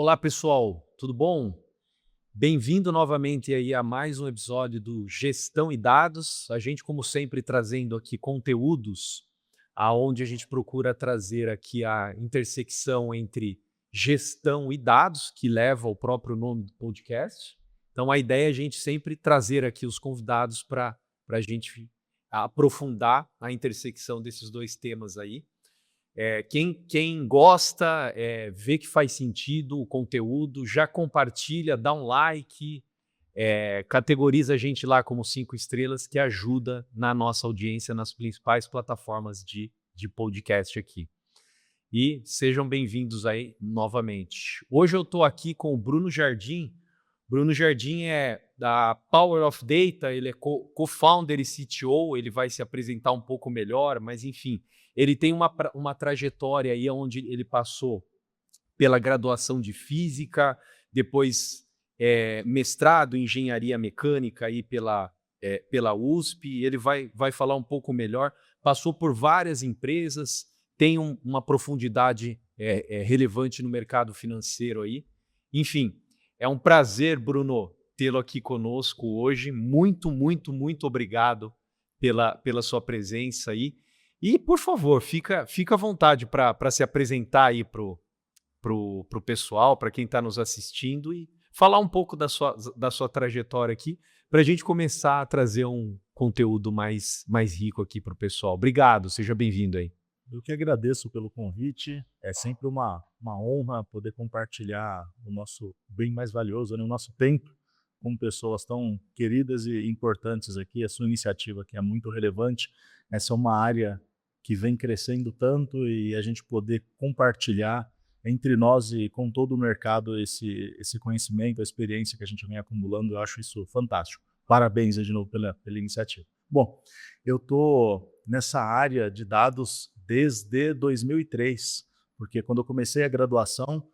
Olá, pessoal, tudo bom? Bem-vindo novamente aí a mais um episódio do Gestão e Dados. A gente, como sempre, trazendo aqui conteúdos aonde a gente procura trazer aqui a intersecção entre gestão e dados, que leva ao próprio nome do podcast. Então, a ideia é a gente sempre trazer aqui os convidados para a gente aprofundar a intersecção desses dois temas aí. Quem gosta, vê que faz sentido o conteúdo, já compartilha, dá um like, categoriza a gente lá como 5 estrelas, que ajuda na nossa audiência nas principais plataformas de podcast aqui. E sejam bem-vindos aí novamente. Hoje eu estou aqui com o Bruno Jardim. Bruno Jardim é da Power of Data, ele é co-founder e CTO, ele vai se apresentar um pouco melhor, mas enfim, ele tem uma trajetória aí onde ele passou pela graduação de Física, depois mestrado em Engenharia Mecânica aí pela USP, ele vai falar um pouco melhor, passou por várias empresas, tem uma profundidade relevante no mercado financeiro aí, enfim. É um prazer, Bruno, tê-lo aqui conosco hoje. Muito, muito, muito obrigado pela sua presença aí. E, por favor, fica à vontade para se apresentar aí pro pessoal, para quem está nos assistindo e falar um pouco da sua trajetória aqui, para a gente começar a trazer um conteúdo mais rico aqui para o pessoal. Obrigado, seja bem-vindo aí. Eu que agradeço pelo convite, é sempre uma honra poder compartilhar o nosso bem mais valioso, né, o nosso tempo, com pessoas tão queridas e importantes aqui. A sua iniciativa aqui é muito relevante, essa é uma área que vem crescendo tanto e a gente poder compartilhar entre nós e com todo o mercado esse conhecimento, a experiência que a gente vem acumulando, eu acho isso fantástico. Parabéns de novo pela iniciativa. Bom, eu estou nessa área de dados desde 2003, porque quando eu comecei a graduação,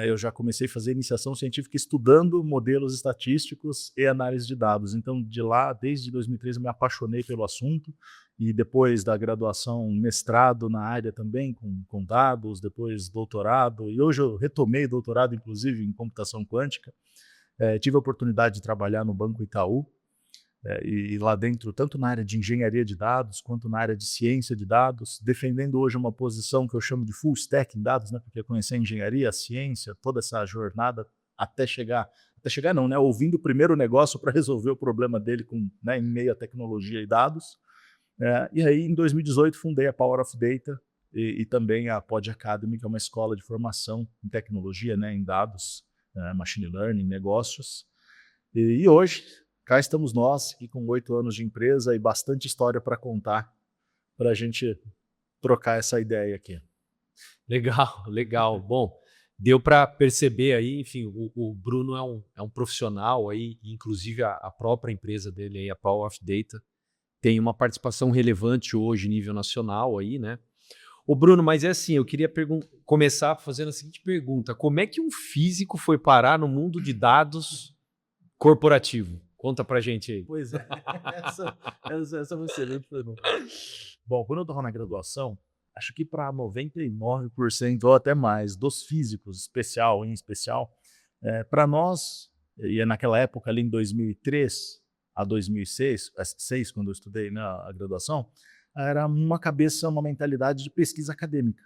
eu já comecei a fazer iniciação científica estudando modelos estatísticos e análise de dados. Então, de lá, desde 2003, eu me apaixonei pelo assunto e depois da graduação, mestrado na área também com dados, depois doutorado, e hoje eu retomei doutorado, inclusive, em computação quântica. Tive a oportunidade de trabalhar no Banco Itaú, e lá dentro, tanto na área de engenharia de dados, quanto na área de ciência de dados, defendendo hoje uma posição que eu chamo de full stack em dados, né, porque conhecer a engenharia, a ciência, toda essa jornada até chegar não, né, ouvindo o primeiro negócio para resolver o problema dele né, em meio à tecnologia e dados. E aí, em 2018, fundei a Power of Data e também a Pod Academy, que é uma escola de formação em tecnologia, né, em dados, machine learning, negócios. E hoje, cá estamos nós, aqui com 8 anos de empresa e bastante história para contar, para a gente trocar essa ideia aqui. Legal, legal. Bom, deu para perceber aí, enfim, o Bruno é um profissional aí, inclusive a própria empresa dele aí, a Power of Data, tem uma participação relevante hoje nível nacional aí, né? Ô Bruno, mas é assim, eu queria começar fazendo a seguinte pergunta: como é que um físico foi parar no mundo de dados corporativo? Conta pra gente aí. Pois é, essa vai ser a pergunta. Bom, quando eu estava na graduação, acho que para 99% ou até mais dos físicos, em especial, para nós, e naquela época ali em 2003 a 2006, quando eu estudei a graduação, era uma cabeça, uma mentalidade de pesquisa acadêmica.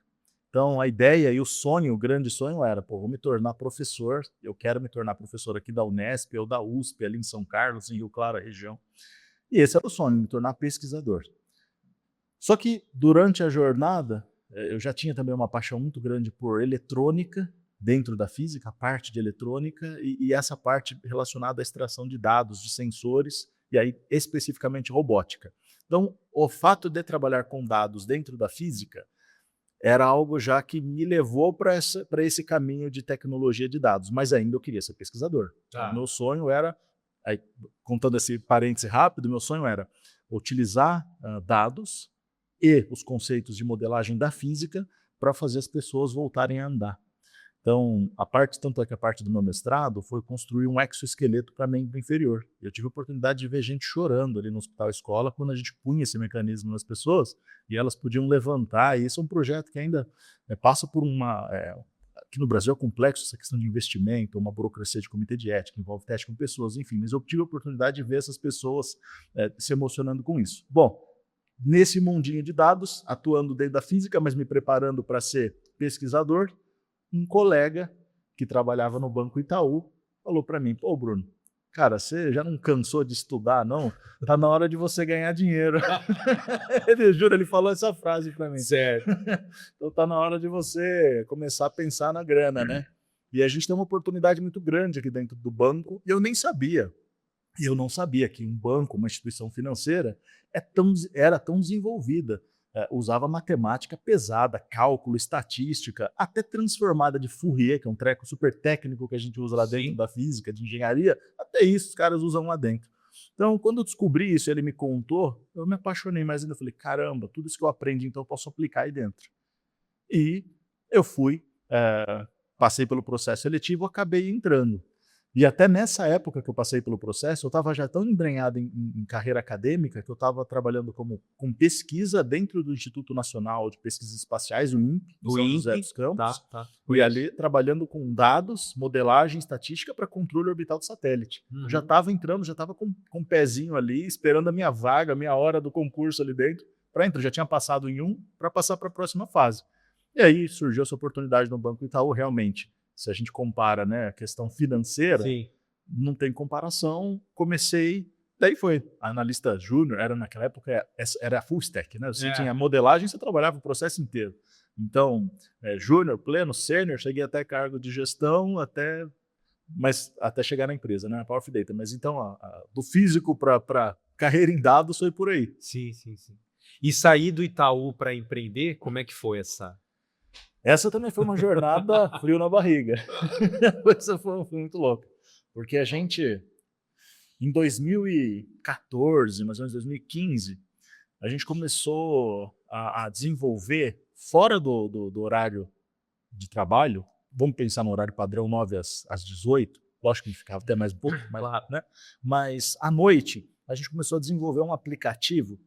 Então, a ideia e o sonho, o grande sonho era, vou me tornar professor, eu quero me tornar professor aqui da Unesp ou da USP, ali em São Carlos, em Rio Claro, a região. E esse era o sonho, me tornar pesquisador. Só que, durante a jornada, eu já tinha também uma paixão muito grande por eletrônica, dentro da física, a parte de eletrônica, e essa parte relacionada à extração de dados, de sensores, e aí especificamente robótica. Então, o fato de trabalhar com dados dentro da física era algo já que me levou para esse caminho de tecnologia de dados, mas ainda eu queria ser pesquisador. Tá. O meu sonho era, aí, contando esse parêntese rápido, meu sonho era utilizar dados e os conceitos de modelagem da física para fazer as pessoas voltarem a andar. Então, tanto é que a parte do meu mestrado foi construir um exoesqueleto para membro inferior. Eu tive a oportunidade de ver gente chorando ali no hospital escola quando a gente punha esse mecanismo nas pessoas e elas podiam levantar. E isso é um projeto que ainda passa por aqui no Brasil é complexo essa questão de investimento, uma burocracia de comitê de ética, envolve teste com pessoas, enfim, mas eu tive a oportunidade de ver essas pessoas se emocionando com isso. Bom, nesse mundinho de dados, atuando dentro da física, mas me preparando para ser pesquisador, um colega que trabalhava no Banco Itaú falou para mim, pô, Bruno, cara, você já não cansou de estudar, não? Tá na hora de você ganhar dinheiro. Ele, juro, ele falou essa frase para mim. Certo. Então tá na hora de você começar a pensar na grana, né? E a gente tem uma oportunidade muito grande aqui dentro do banco, e eu nem sabia. E eu não sabia que um banco, uma instituição financeira, era tão desenvolvida. Usava matemática pesada, cálculo, estatística, até transformada de Fourier, que é um treco super técnico que a gente usa lá dentro da física, de engenharia, até isso os caras usam lá dentro. Então, quando eu descobri isso e ele me contou, eu me apaixonei mais ainda. Eu falei, caramba, tudo isso que eu aprendi, então eu posso aplicar aí dentro. E eu fui, passei pelo processo seletivo, acabei entrando. E até nessa época que eu passei pelo processo, eu estava já tão embrenhado em carreira acadêmica que eu estava trabalhando com pesquisa dentro do Instituto Nacional de Pesquisas Espaciais, o INPE, O São José INPE, dos Campos. tá. Fui ali trabalhando com dados, modelagem, estatística para controle orbital de satélite. Eu já estava entrando, já estava com um pezinho ali, esperando a minha vaga, a minha hora do concurso ali dentro, para entrar. Já tinha passado em um, para passar para a próxima fase. E aí surgiu essa oportunidade no Banco Itaú, realmente. Se a gente compara, né, a questão financeira, Sim. não tem comparação. Comecei, daí foi analista júnior, era naquela época, era full stack, né? Você tinha modelagem, você trabalhava o processo inteiro. Então, júnior, pleno, sênior, cheguei até cargo de gestão, até chegar na empresa, né, Power of Data. Mas então, do físico para carreira em dados foi por aí. Sim. E sair do Itaú para empreender, como é que foi essa? Essa também foi uma jornada frio na barriga. Essa foi muito louca. Porque a gente, em 2014, mais ou menos 2015, a gente começou a desenvolver, fora do horário de trabalho, vamos pensar no horário padrão 9 às 18, lógico que ficava até mais um pouco, né? Mas à noite, a gente começou a desenvolver um aplicativo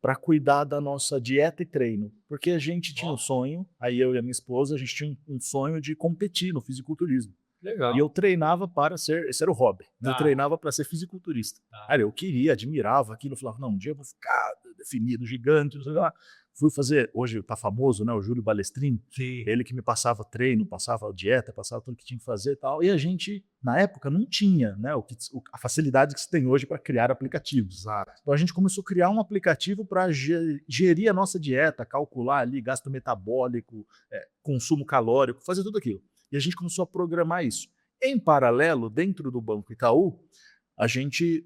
para cuidar da nossa dieta e treino, porque a gente tinha um sonho, aí eu e a minha esposa, a gente tinha um sonho de competir no fisiculturismo. Legal. E eu treinava para esse era o hobby, eu treinava para ser fisiculturista. Cara, eu queria, admirava aquilo, eu falava, não, um dia eu vou ficar definido, gigante, não sei lá. Fui fazer, hoje tá famoso, né, o Júlio Balestrin, ele que me passava treino, passava dieta, passava tudo que tinha que fazer e tal, e a gente, na época, não tinha, né, a facilidade que se tem hoje para criar aplicativos. Exato. Então a gente começou a criar um aplicativo para gerir a nossa dieta, calcular ali gasto metabólico, consumo calórico, fazer tudo aquilo. E a gente começou a programar isso. Em paralelo, dentro do Banco Itaú, a gente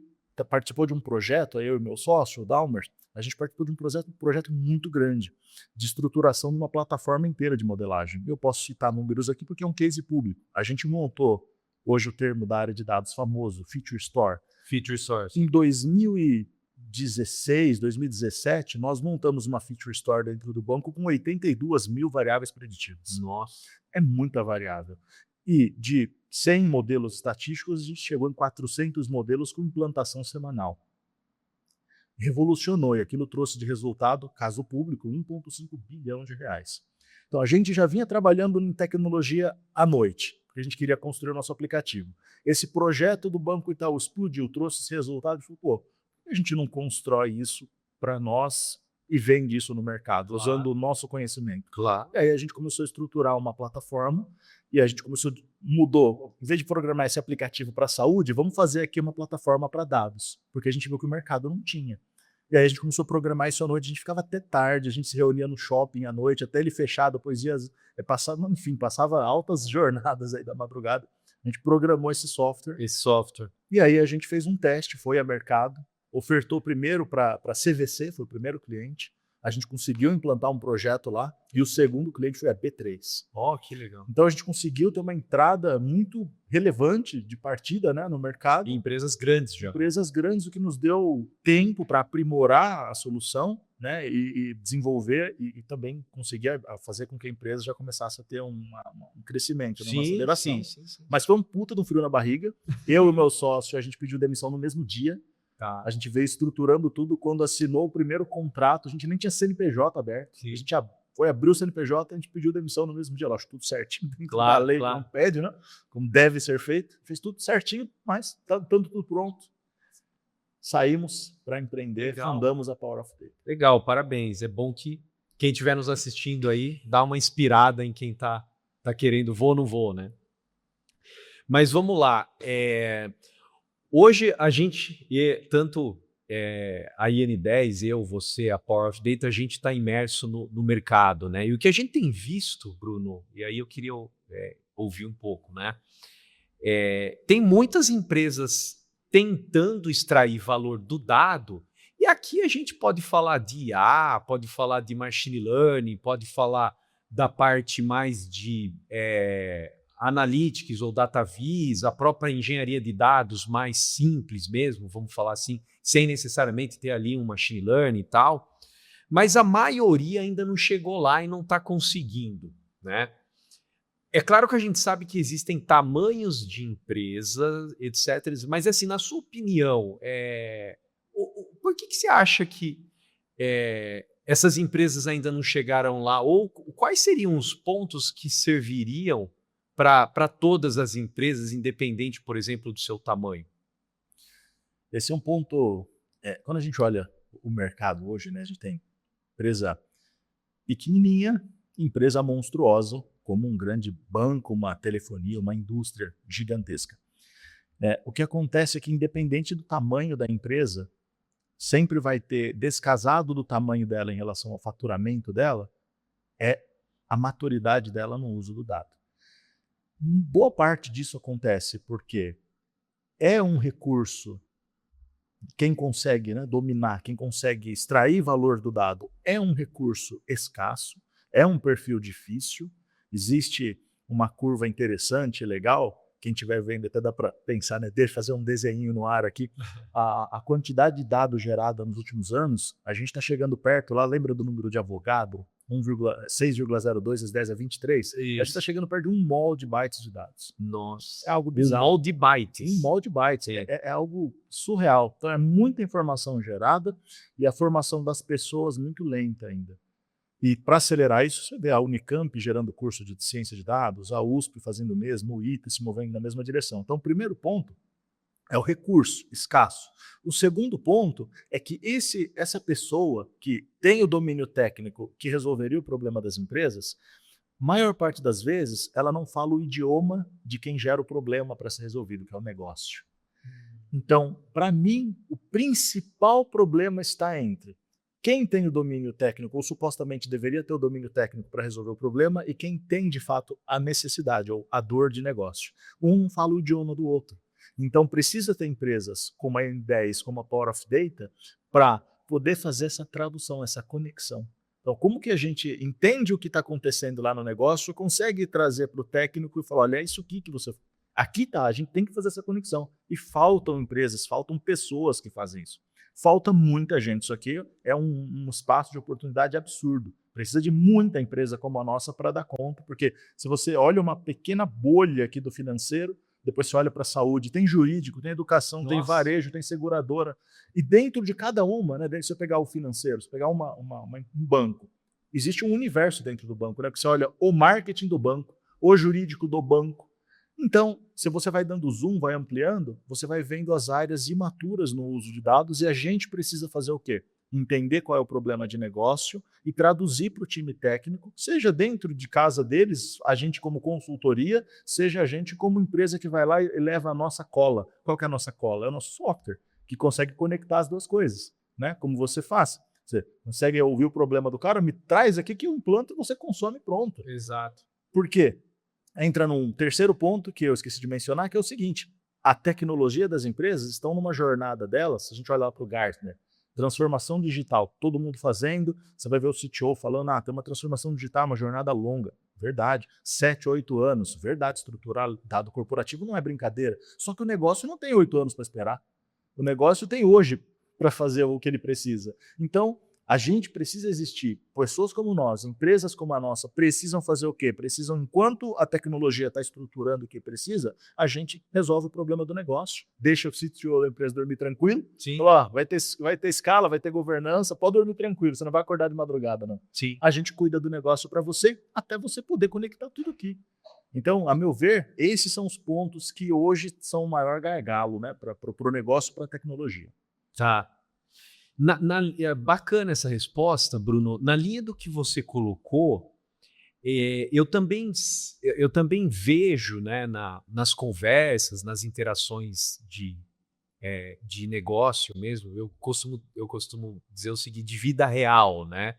participou de um projeto, eu e meu sócio, o Dalmer, a gente participou de um projeto muito grande, de estruturação de uma plataforma inteira de modelagem. Eu posso citar números aqui porque é um case público. A gente montou, hoje o termo da área de dados famoso, Feature Store. Feature Source. Em 2016, 2017, nós montamos uma Feature Store dentro do banco com 82 mil variáveis preditivas. Nossa. É muita variável. E de 100 modelos estatísticos, a gente chegou em 400 modelos com implantação semanal. Revolucionou, e aquilo trouxe de resultado, caso público, 1,5 bilhão de reais. Então a gente já vinha trabalhando em tecnologia à noite, porque a gente queria construir o nosso aplicativo. Esse projeto do Banco Itaú explodiu, trouxe esse resultado e falou, pô, por que a gente não constrói isso para nós e vende isso no mercado, usando o nosso conhecimento? Claro. E aí a gente começou a estruturar uma plataforma e a gente mudou, em vez de programar esse aplicativo para a saúde, vamos fazer aqui uma plataforma para dados, porque a gente viu que o mercado não tinha. E aí a gente começou a programar isso à noite, a gente ficava até tarde, a gente se reunia no shopping à noite, até ele fechado, depois passava altas jornadas aí da madrugada. A gente programou esse software. E aí a gente fez um teste, foi a mercado, ofertou primeiro para a CVC, foi o primeiro cliente. A gente conseguiu implantar um projeto lá e o segundo cliente foi a B3. Oh, que legal. Então a gente conseguiu ter uma entrada muito relevante de partida, né, no mercado. E empresas grandes já. Empresas grandes, o que nos deu tempo para aprimorar a solução, né, e desenvolver e também conseguir fazer com que a empresa já começasse a ter um crescimento, uma aceleração. Sim. Mas foi um puta de um frio na barriga. Eu e o meu sócio, a gente pediu demissão no mesmo dia. Tá. A gente veio estruturando tudo. Quando assinou o primeiro contrato, a gente nem tinha CNPJ aberto. Sim. A gente foi abrir o CNPJ, a gente pediu demissão no mesmo dia. Acho tudo certinho, dentro Claro, da lei claro. que não pede, né? Como deve ser feito. Fez tudo certinho, mas tá tudo pronto. Saímos para empreender, Legal. fundamos a Power of Data. Legal, parabéns. É bom que quem estiver nos assistindo aí dá uma inspirada em quem tá querendo vou ou não vou, né? Mas vamos lá. Hoje a gente, tanto a IN10, eu, você, a Power of Data, a gente está imerso no mercado, né? E o que a gente tem visto, Bruno, e aí eu queria ouvir um pouco, né? Tem muitas empresas tentando extrair valor do dado, e aqui a gente pode falar de IA, pode falar de machine learning, pode falar da parte mais de analytics ou data viz, a própria engenharia de dados mais simples mesmo, vamos falar assim, sem necessariamente ter ali um machine learning e tal, mas a maioria ainda não chegou lá e não está conseguindo, né? É claro que a gente sabe que existem tamanhos de empresas, etc. Mas, assim, na sua opinião, por que você acha que essas empresas ainda não chegaram lá? Ou quais seriam os pontos que serviriam para todas as empresas, independente, por exemplo, do seu tamanho? Esse é um ponto... quando a gente olha o mercado hoje, né, a gente tem empresa pequenininha, empresa monstruosa, como um grande banco, uma telefonia, uma indústria gigantesca. O que acontece é que, independente do tamanho da empresa, sempre vai ter, descasado do tamanho dela em relação ao faturamento dela, a maturidade dela no uso do dado. Boa parte disso acontece porque é um recurso, quem consegue, né, dominar, quem consegue extrair valor do dado, é um recurso escasso, é um perfil difícil. Existe uma curva interessante, legal, quem estiver vendo até dá para pensar, né? Deixa eu fazer um desenho no ar aqui. A quantidade de dados gerada nos últimos anos, a gente está chegando perto, lá lembra do número de advogado? 6,02 vezes 10 a 23? Isso. A gente está chegando perto de 1 mol de bytes de dados. Nossa. É algo bizarro. 1 mol de bytes. 1 mol de bytes. É algo surreal. Então é muita informação gerada e a formação das pessoas muito lenta ainda. E para acelerar isso, você vê a Unicamp gerando curso de ciência de dados, a USP fazendo o mesmo, o ITA se movendo na mesma direção. Então, o primeiro ponto é o recurso escasso. O segundo ponto é que essa pessoa que tem o domínio técnico que resolveria o problema das empresas, maior parte das vezes, ela não fala o idioma de quem gera o problema para ser resolvido, que é o negócio. Então, para mim, o principal problema está entre quem tem o domínio técnico, ou supostamente deveria ter o domínio técnico para resolver o problema, e quem tem, de fato, a necessidade, ou a dor de negócio. Um fala o idioma do outro. Então, precisa ter empresas como a IN10, como a Power of Data, para poder fazer essa tradução, essa conexão. Então, como que a gente entende o que está acontecendo lá no negócio, consegue trazer para o técnico e falar, olha, é isso aqui que você... Aqui tá, a gente tem que fazer essa conexão. E faltam empresas, faltam pessoas que fazem isso. Falta muita gente. Isso aqui é um espaço de oportunidade absurdo. Precisa de muita empresa como a nossa para dar conta, porque se você olha uma pequena bolha aqui do financeiro, depois você olha para a saúde, tem jurídico, tem educação, Nossa. Tem varejo, tem seguradora. E dentro de cada uma, né, se você pegar o financeiro, se pegar um banco, existe um universo dentro do banco, né, que você olha o marketing do banco, o jurídico do banco. Então, se você vai dando zoom, vai ampliando, você vai vendo as áreas imaturas no uso de dados e a gente precisa fazer o quê? Entender qual é o problema de negócio e traduzir para o time técnico, seja dentro de casa deles, a gente como consultoria, seja a gente como empresa que vai lá e leva a nossa cola. Qual que é a nossa cola? É o nosso software, que consegue conectar as duas coisas, né? Como você faz. Você consegue ouvir o problema do cara, me traz aqui que eu implanto e você consome pronto. Exato. Por quê? Entra num terceiro ponto que eu esqueci de mencionar, que é o seguinte: a tecnologia das empresas estão numa jornada delas, se a gente olhar para o Gartner, transformação digital, todo mundo fazendo, você vai ver o CTO falando, tem uma transformação digital, uma jornada longa. Verdade. 7, 8 anos, verdade, estruturar dado corporativo não é brincadeira. Só que o negócio não tem 8 anos para esperar. O negócio tem hoje para fazer o que ele precisa. Então, A gente precisa existir. Pessoas como nós, empresas como a nossa, precisam fazer o quê? Precisam, enquanto a tecnologia está estruturando o que precisa, a gente resolve o problema do negócio. Deixa o CTO da empresa dormir tranquilo. Sim. Fala, ó, vai ter escala, vai ter governança, pode dormir tranquilo, você não vai acordar de madrugada, não. Sim. A gente cuida do negócio para você, até você poder conectar tudo aqui. Então, a meu ver, esses são os pontos que hoje são o maior gargalo, né, para o negócio, para a tecnologia. Tá. Bacana essa resposta, Bruno. Na linha do que você colocou, eu também vejo, né, nas conversas, nas interações de negócio mesmo, eu costumo dizer o seguinte, de vida real, né?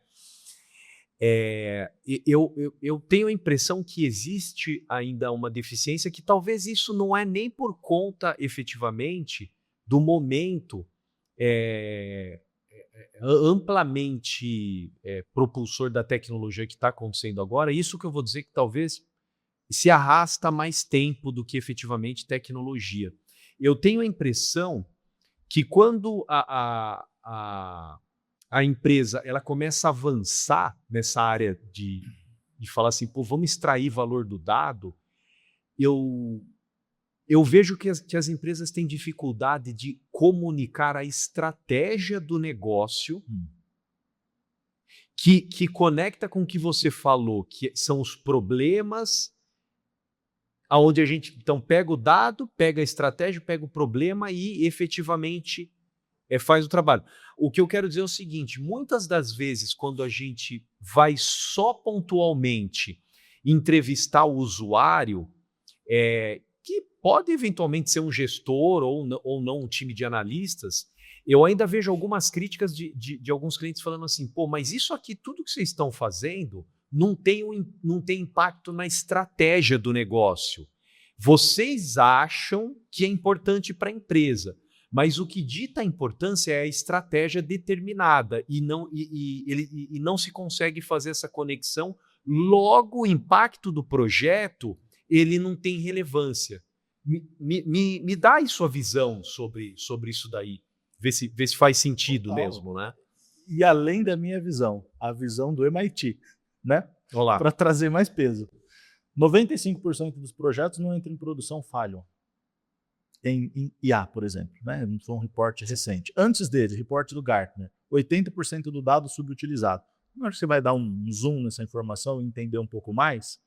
Eu tenho a impressão que existe ainda uma deficiência que talvez isso não é nem por conta, efetivamente, do momento amplamente propulsor da tecnologia que está acontecendo agora. Isso que eu vou dizer que talvez se arrasta mais tempo do que efetivamente tecnologia. Eu tenho a impressão que quando a empresa ela começa a avançar nessa área de falar assim, pô, vamos extrair valor do dado, eu vejo que as empresas têm dificuldade de comunicar a estratégia do negócio que conecta com o que você falou, que são os problemas, aonde a gente então pega o dado, pega a estratégia, pega o problema e efetivamente faz o trabalho. O que eu quero dizer é o seguinte, muitas das vezes quando a gente vai só pontualmente entrevistar o usuário, que pode eventualmente ser um gestor ou não um time de analistas, eu ainda vejo algumas críticas de alguns clientes falando assim, pô, mas isso aqui, tudo que vocês estão fazendo, não tem impacto na estratégia do negócio. Vocês acham que é importante para a empresa, mas o que dita a importância é a estratégia determinada e não se consegue fazer essa conexão, logo o impacto do projeto ele não tem relevância. Me dá aí sua visão sobre isso daí. Vê se faz sentido mesmo, né? E além da minha visão, a visão do MIT, né? Olá. Para trazer mais peso. 95% dos projetos não entram em produção, falham. Em IA, por exemplo, né? Foi um reporte recente. Antes dele, reporte do Gartner, 80% do dado subutilizado. Na hora que você vai dar um zoom nessa informação e entender um pouco mais,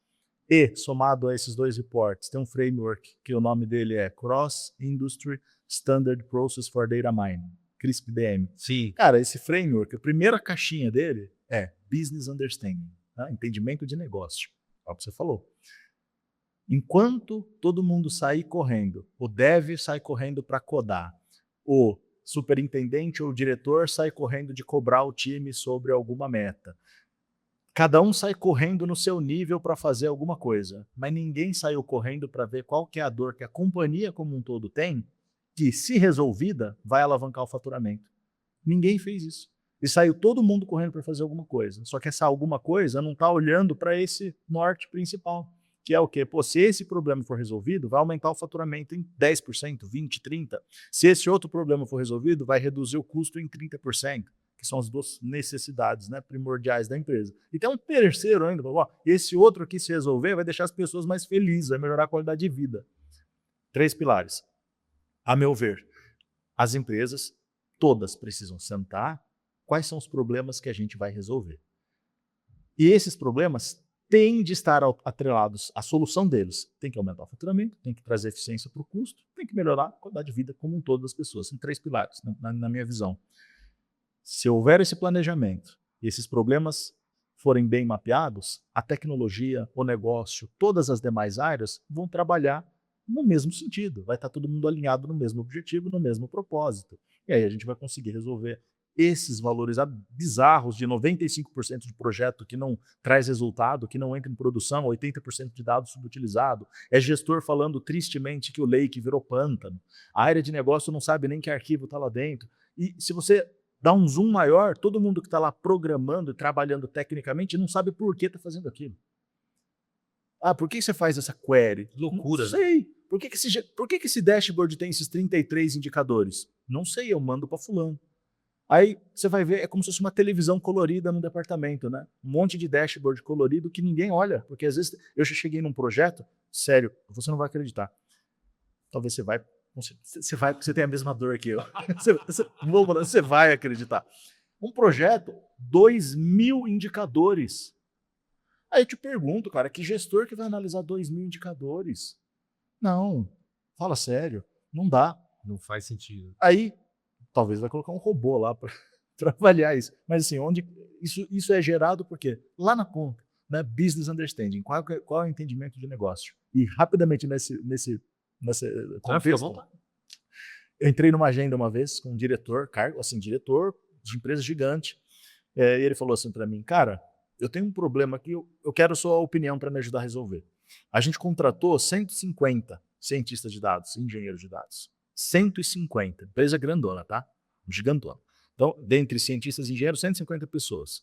e, somado a esses dois reports, tem um framework que o nome dele é Cross Industry Standard Process for Data Mining, CRISP-DM. Sim. Cara, esse framework, a primeira caixinha dele é Business Understanding, né? Entendimento de negócio, é o que você falou. Enquanto todo mundo sair correndo, o dev sai correndo para codar, o superintendente ou o diretor sai correndo de cobrar o time sobre alguma meta, cada um sai correndo no seu nível para fazer alguma coisa, mas ninguém saiu correndo para ver qual que é a dor que a companhia como um todo tem, que, se resolvida, vai alavancar o faturamento. Ninguém fez isso. E saiu todo mundo correndo para fazer alguma coisa. Só que essa alguma coisa não está olhando para esse norte principal, que é o quê? Pô, se esse problema for resolvido, vai aumentar o faturamento em 10%, 20%, 30%. Se esse outro problema for resolvido, vai reduzir o custo em 30%. Que são as duas necessidades, né, primordiais da empresa. E tem um terceiro ainda, ó, esse outro aqui, se resolver, vai deixar as pessoas mais felizes, vai melhorar a qualidade de vida. 3 pilares. A meu ver, as empresas todas precisam sentar quais são os problemas que a gente vai resolver. E esses problemas têm de estar atrelados à solução deles. Tem que aumentar o faturamento, tem que trazer eficiência para o custo, tem que melhorar a qualidade de vida como um todo das pessoas. São 3 pilares, na minha visão. Se houver esse planejamento e esses problemas forem bem mapeados, a tecnologia, o negócio, todas as demais áreas vão trabalhar no mesmo sentido. Vai estar todo mundo alinhado no mesmo objetivo, no mesmo propósito. E aí a gente vai conseguir resolver esses valores bizarros de 95% de projeto que não traz resultado, que não entra em produção, 80% de dados subutilizado. É gestor falando tristemente que o lake virou pântano. A área de negócio não sabe nem que arquivo está lá dentro. E se você dá um zoom maior, todo mundo que está lá programando e trabalhando tecnicamente não sabe por que está fazendo aquilo. Ah, por que você faz essa query? Loucura. Não sei. Por que esse dashboard tem esses 33 indicadores? Não sei, eu mando para fulano. Aí você vai ver, é como se fosse uma televisão colorida no departamento, né? Um monte de dashboard colorido que ninguém olha, porque às vezes eu já cheguei num projeto, sério, você não vai acreditar. Talvez você vai porque você tem a mesma dor que eu. Você vai acreditar. Um projeto, 2.000 indicadores. Aí eu te pergunto, cara, que gestor que vai analisar 2.000 indicadores? Não, fala sério, não dá. Não faz sentido. Aí, talvez vai colocar um robô lá para avaliar isso. Mas assim, onde isso é gerado por quê? Lá na ponta, né? Business understanding, qual é o entendimento de negócio? E rapidamente nesse contexto, eu entrei numa agenda uma vez com um diretor, diretor de empresa gigante, e ele falou assim para mim, cara, eu tenho um problema aqui, eu quero sua opinião para me ajudar a resolver. A gente contratou 150 cientistas de dados, engenheiros de dados. 150, empresa grandona, tá? Gigantona. Então, dentre cientistas e engenheiros, 150 pessoas.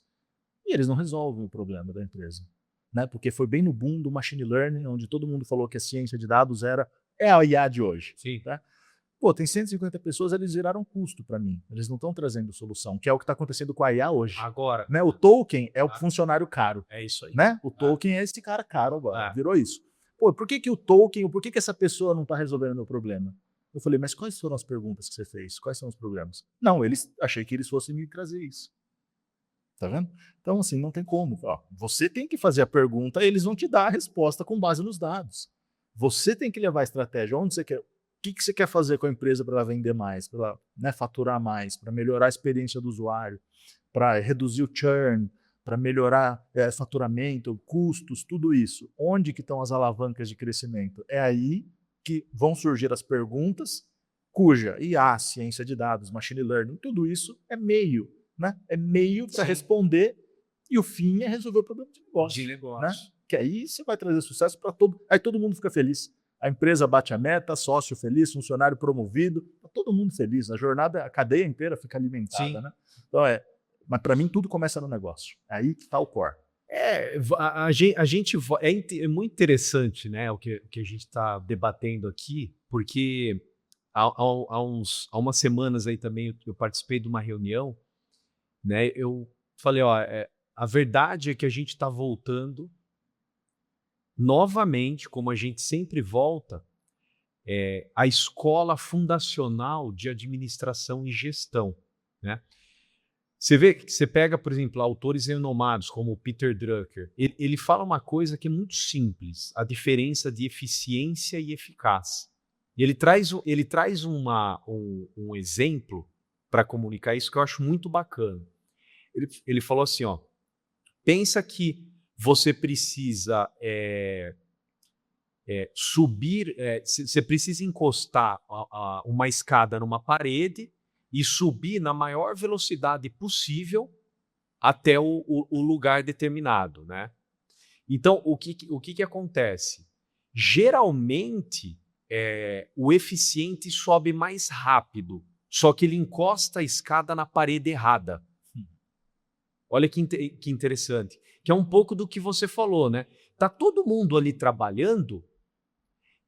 E eles não resolvem o problema da empresa, né? Porque foi bem no boom do machine learning, onde todo mundo falou que a ciência de dados é a IA de hoje. Sim. Tá? Pô, tem 150 pessoas, eles viraram custo para mim. Eles não estão trazendo solução, que é o que está acontecendo com a IA hoje. Agora. Né? O token é o funcionário caro. É isso aí. Né? O token é esse cara caro agora. Virou isso. Pô, por que o token, por que essa pessoa não está resolvendo o meu problema? Eu falei, mas quais foram as perguntas que você fez? Quais são os problemas? Não, achei que eles fossem me trazer isso. Tá vendo? Então, assim, não tem como. Ó, você tem que fazer a pergunta e eles vão te dar a resposta com base nos dados. Você tem que levar a estratégia. Onde você quer? O que você quer fazer com a empresa para ela vender mais, para ela, né, faturar mais, para melhorar a experiência do usuário, para reduzir o churn, para melhorar faturamento, custos, tudo isso. Onde que estão as alavancas de crescimento? É aí que vão surgir as perguntas, cuja IA, ciência de dados, machine learning, tudo isso é meio, né? É meio para responder e o fim é resolver o problema de negócio. Né? Que aí você vai trazer sucesso para aí todo mundo fica feliz. A empresa bate a meta, sócio feliz, funcionário promovido, tá todo mundo feliz. A jornada, a cadeia inteira fica alimentada. Né? Então mas para mim tudo começa no negócio. É aí que está o core. A gente é muito interessante, né, o que a gente está debatendo aqui, porque há umas semanas aí também eu participei de uma reunião, né, eu falei, a verdade é que a gente está voltando novamente, como a gente sempre volta, a escola fundacional de administração e gestão, né? Você pega, por exemplo, autores renomados como o Peter Drucker, ele fala uma coisa que é muito simples, a diferença de eficiência e eficácia. E ele traz um exemplo para comunicar isso que eu acho muito bacana. Ele falou assim, pensa que você precisa subir, você precisa encostar uma escada numa parede e subir na maior velocidade possível até o lugar determinado, né? Então, o que acontece? Geralmente, o eficiente sobe mais rápido, só que ele encosta a escada na parede errada. Olha que interessante. Que é um pouco do que você falou, né? Tá todo mundo ali trabalhando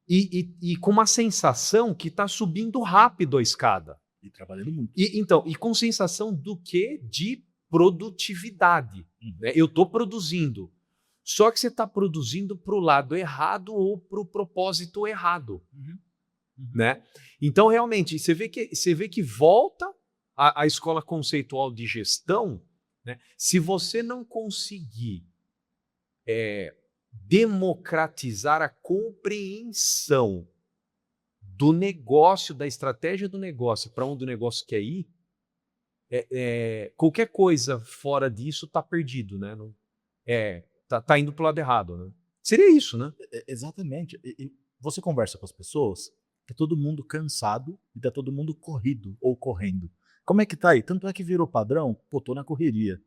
e com uma sensação que está subindo rápido a escada. E trabalhando muito. E com sensação do quê? De produtividade. Né? Eu estou produzindo. Só que você está produzindo para o lado errado ou para o propósito errado. Né? Então, realmente, você vê que volta a escola conceitual de gestão, né? Se você não conseguir democratizar a compreensão do negócio, da estratégia do negócio, para onde o negócio quer ir, qualquer coisa fora disso está perdido, né? Tá indo para o lado errado, né? Seria isso, né? Exatamente. E você conversa com as pessoas, tá todo mundo cansado e tá todo mundo corrido ou correndo. Como é que tá aí? Tanto é que virou padrão, tô na correria.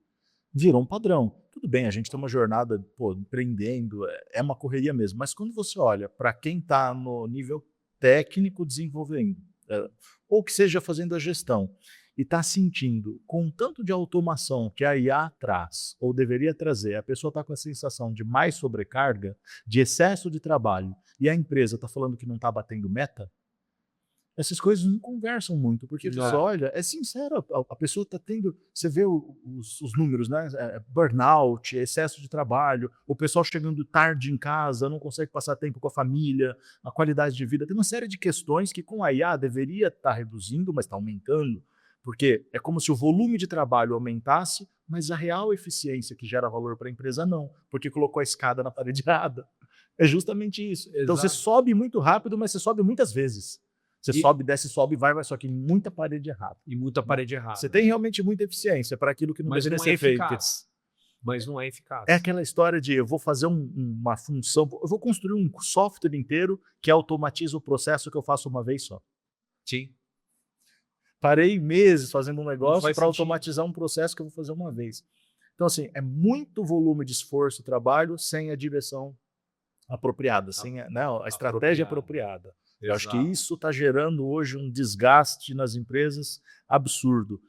Virou um padrão. Tudo bem, a gente tem uma jornada, empreendendo, é uma correria mesmo. Mas quando você olha para quem está no nível técnico desenvolvendo, ou que seja fazendo a gestão, e está sentindo com o tanto de automação que a IA traz, ou deveria trazer, a pessoa está com a sensação de mais sobrecarga, de excesso de trabalho, e a empresa está falando que não está batendo meta, essas coisas não conversam muito, porque você Não. olha, é sincero, a pessoa está tendo, você vê os números, né? Burnout, excesso de trabalho, o pessoal chegando tarde em casa, não consegue passar tempo com a família, a qualidade de vida. Tem uma série de questões que com a IA deveria estar reduzindo, mas está aumentando, porque é como se o volume de trabalho aumentasse, mas a real eficiência que gera valor para a empresa não, porque colocou a escada na parede errada. É justamente isso. Então você Exato. sobe muito rápido, mas você sobe muitas vezes. Você E, sobe, desce, sobe, vai, só que muita parede errada. e muita parede errada. Você tem realmente muita eficiência para aquilo que não Mas deveria não é ser feito. eficaz. Mas não é eficaz. É aquela história de eu vou fazer uma função, eu vou construir um software inteiro que automatiza o processo que eu faço uma vez só. Sim. Parei meses fazendo um negócio faz para sentido. automatizar um processo que eu vou fazer uma vez. Então, assim, é muito volume de esforço e trabalho sem a direção apropriada, sem a estratégia apropriada. Eu acho que Exato. isso está gerando hoje um desgaste nas empresas absurdo.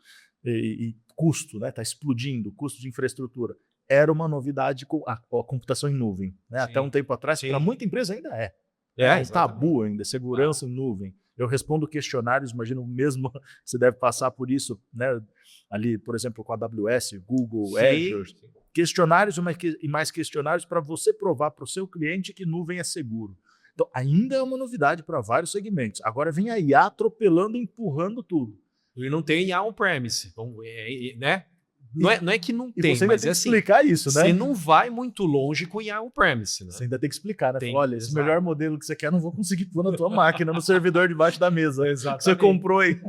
E custo, né? Está explodindo, custo de infraestrutura. Era uma novidade com a computação em nuvem. Né? Sim. Até um tempo atrás, Sim. para muita empresa ainda é. É, É um exatamente. tabu ainda, segurança em nuvem. Eu respondo questionários, imagino mesmo, você deve passar por isso, né? Ali, por exemplo, com a AWS, Google, Azure. Sim. Questionários e mais questionários para você provar para o seu cliente que nuvem é seguro. Então, ainda é uma novidade para vários segmentos. Agora vem a IA atropelando, empurrando tudo. E não tem IA on-premise, né? Não é que não E tem, você ainda mas tem é que assim, explicar isso, né? você não vai muito longe com IA on-premise, né? Você ainda tem que explicar, né? Tem, Olha, esse exato. melhor modelo que você quer, não vou conseguir pôr na tua máquina, no servidor debaixo da mesa. Exatamente. Que você comprou aí.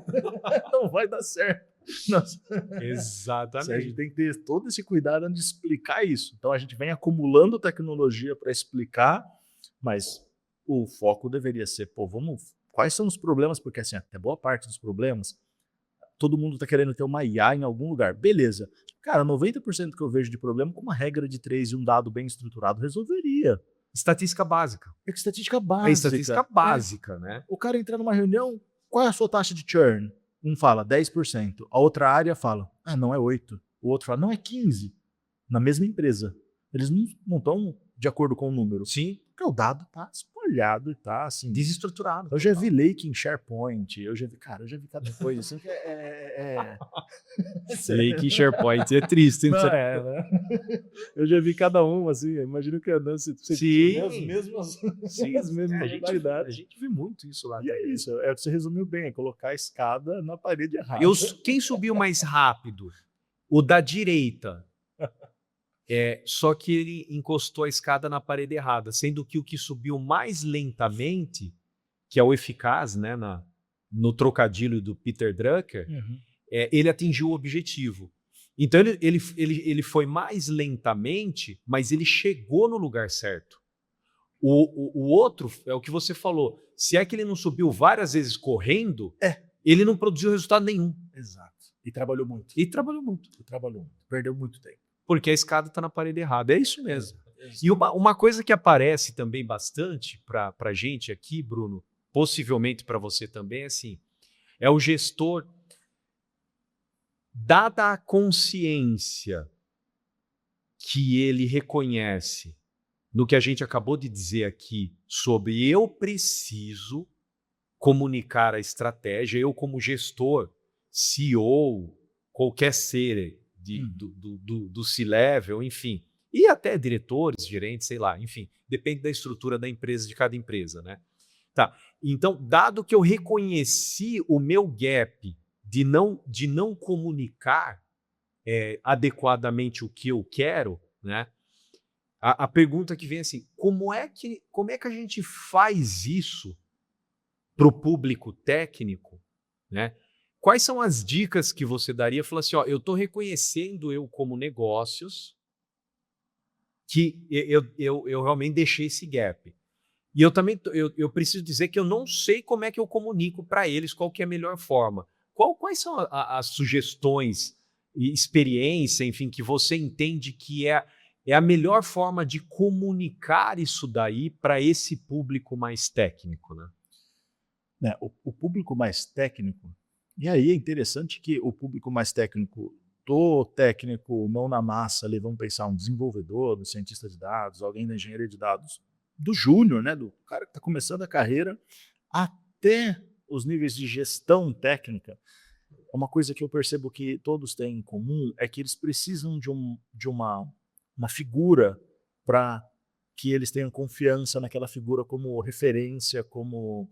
Não vai dar certo. Nossa. Exatamente. A gente tem que ter todo esse cuidado de explicar isso. Então a gente vem acumulando tecnologia para explicar, mas o foco deveria ser, quais são os problemas? Porque assim, até boa parte dos problemas, todo mundo está querendo ter uma IA em algum lugar. Beleza. Cara, 90% que eu vejo de problema, com uma regra de 3 e um dado bem estruturado, resolveria. Estatística básica. É que estatística básica. É estatística básica, né? O cara entra numa reunião, qual é a sua taxa de churn? Um fala 10%, a outra área fala, não é 8%, o outro fala, não é 15%, na mesma empresa. Eles não estão de acordo com o número. Sim. Porque o dado está espalhado e está assim. Desestruturado. Eu já vi lake em SharePoint, eu já vi cada coisa. Assim, Lake em SharePoint é triste, hein? Não né? Eu já vi cada um, assim, imagino que você Sim. as mesmas A gente vê muito isso lá. E é isso, você resumiu bem, é colocar a escada na parede errada. Quem subiu mais rápido? O da direita. Só que ele encostou a escada na parede errada, sendo que o que subiu mais lentamente, que é o eficaz, né, no trocadilho do Peter Drucker, ele atingiu o objetivo. Então ele foi mais lentamente, mas ele chegou no lugar certo. O outro, é o que você falou, se é que ele não subiu várias vezes correndo, ele não produziu resultado nenhum. Exato. E trabalhou muito. Perdeu muito tempo. Porque a escada está na parede errada. É isso mesmo. E uma coisa que aparece também bastante para a gente aqui, Bruno, possivelmente para você também, é o gestor, dada a consciência que ele reconhece no que a gente acabou de dizer aqui sobre eu preciso comunicar a estratégia, eu como gestor, CEO, qualquer ser do C-level, enfim, e até diretores, gerentes, sei lá, enfim, depende da estrutura da empresa, de cada empresa, né? Tá. Então, dado que eu reconheci o meu gap de não comunicar adequadamente o que eu quero, né? A pergunta que vem é assim, como é que a gente faz isso para o público técnico, né? Quais são as dicas que você daria? Falar assim, eu estou reconhecendo eu como negócios que eu realmente deixei esse gap. E eu também eu preciso dizer que eu não sei como é que eu comunico para eles, qual que é a melhor forma. Quais são as sugestões e experiência, enfim, que você entende que é a melhor forma de comunicar isso daí para esse público mais técnico, né? O público mais técnico, e aí é interessante que o público mais técnico, do técnico mão na massa, ali, vamos pensar um desenvolvedor, um cientista de dados, alguém da engenharia de dados, do júnior, né, do cara que está começando a carreira, até os níveis de gestão técnica, uma coisa que eu percebo que todos têm em comum é que eles precisam de uma figura para que eles tenham confiança naquela figura como referência, como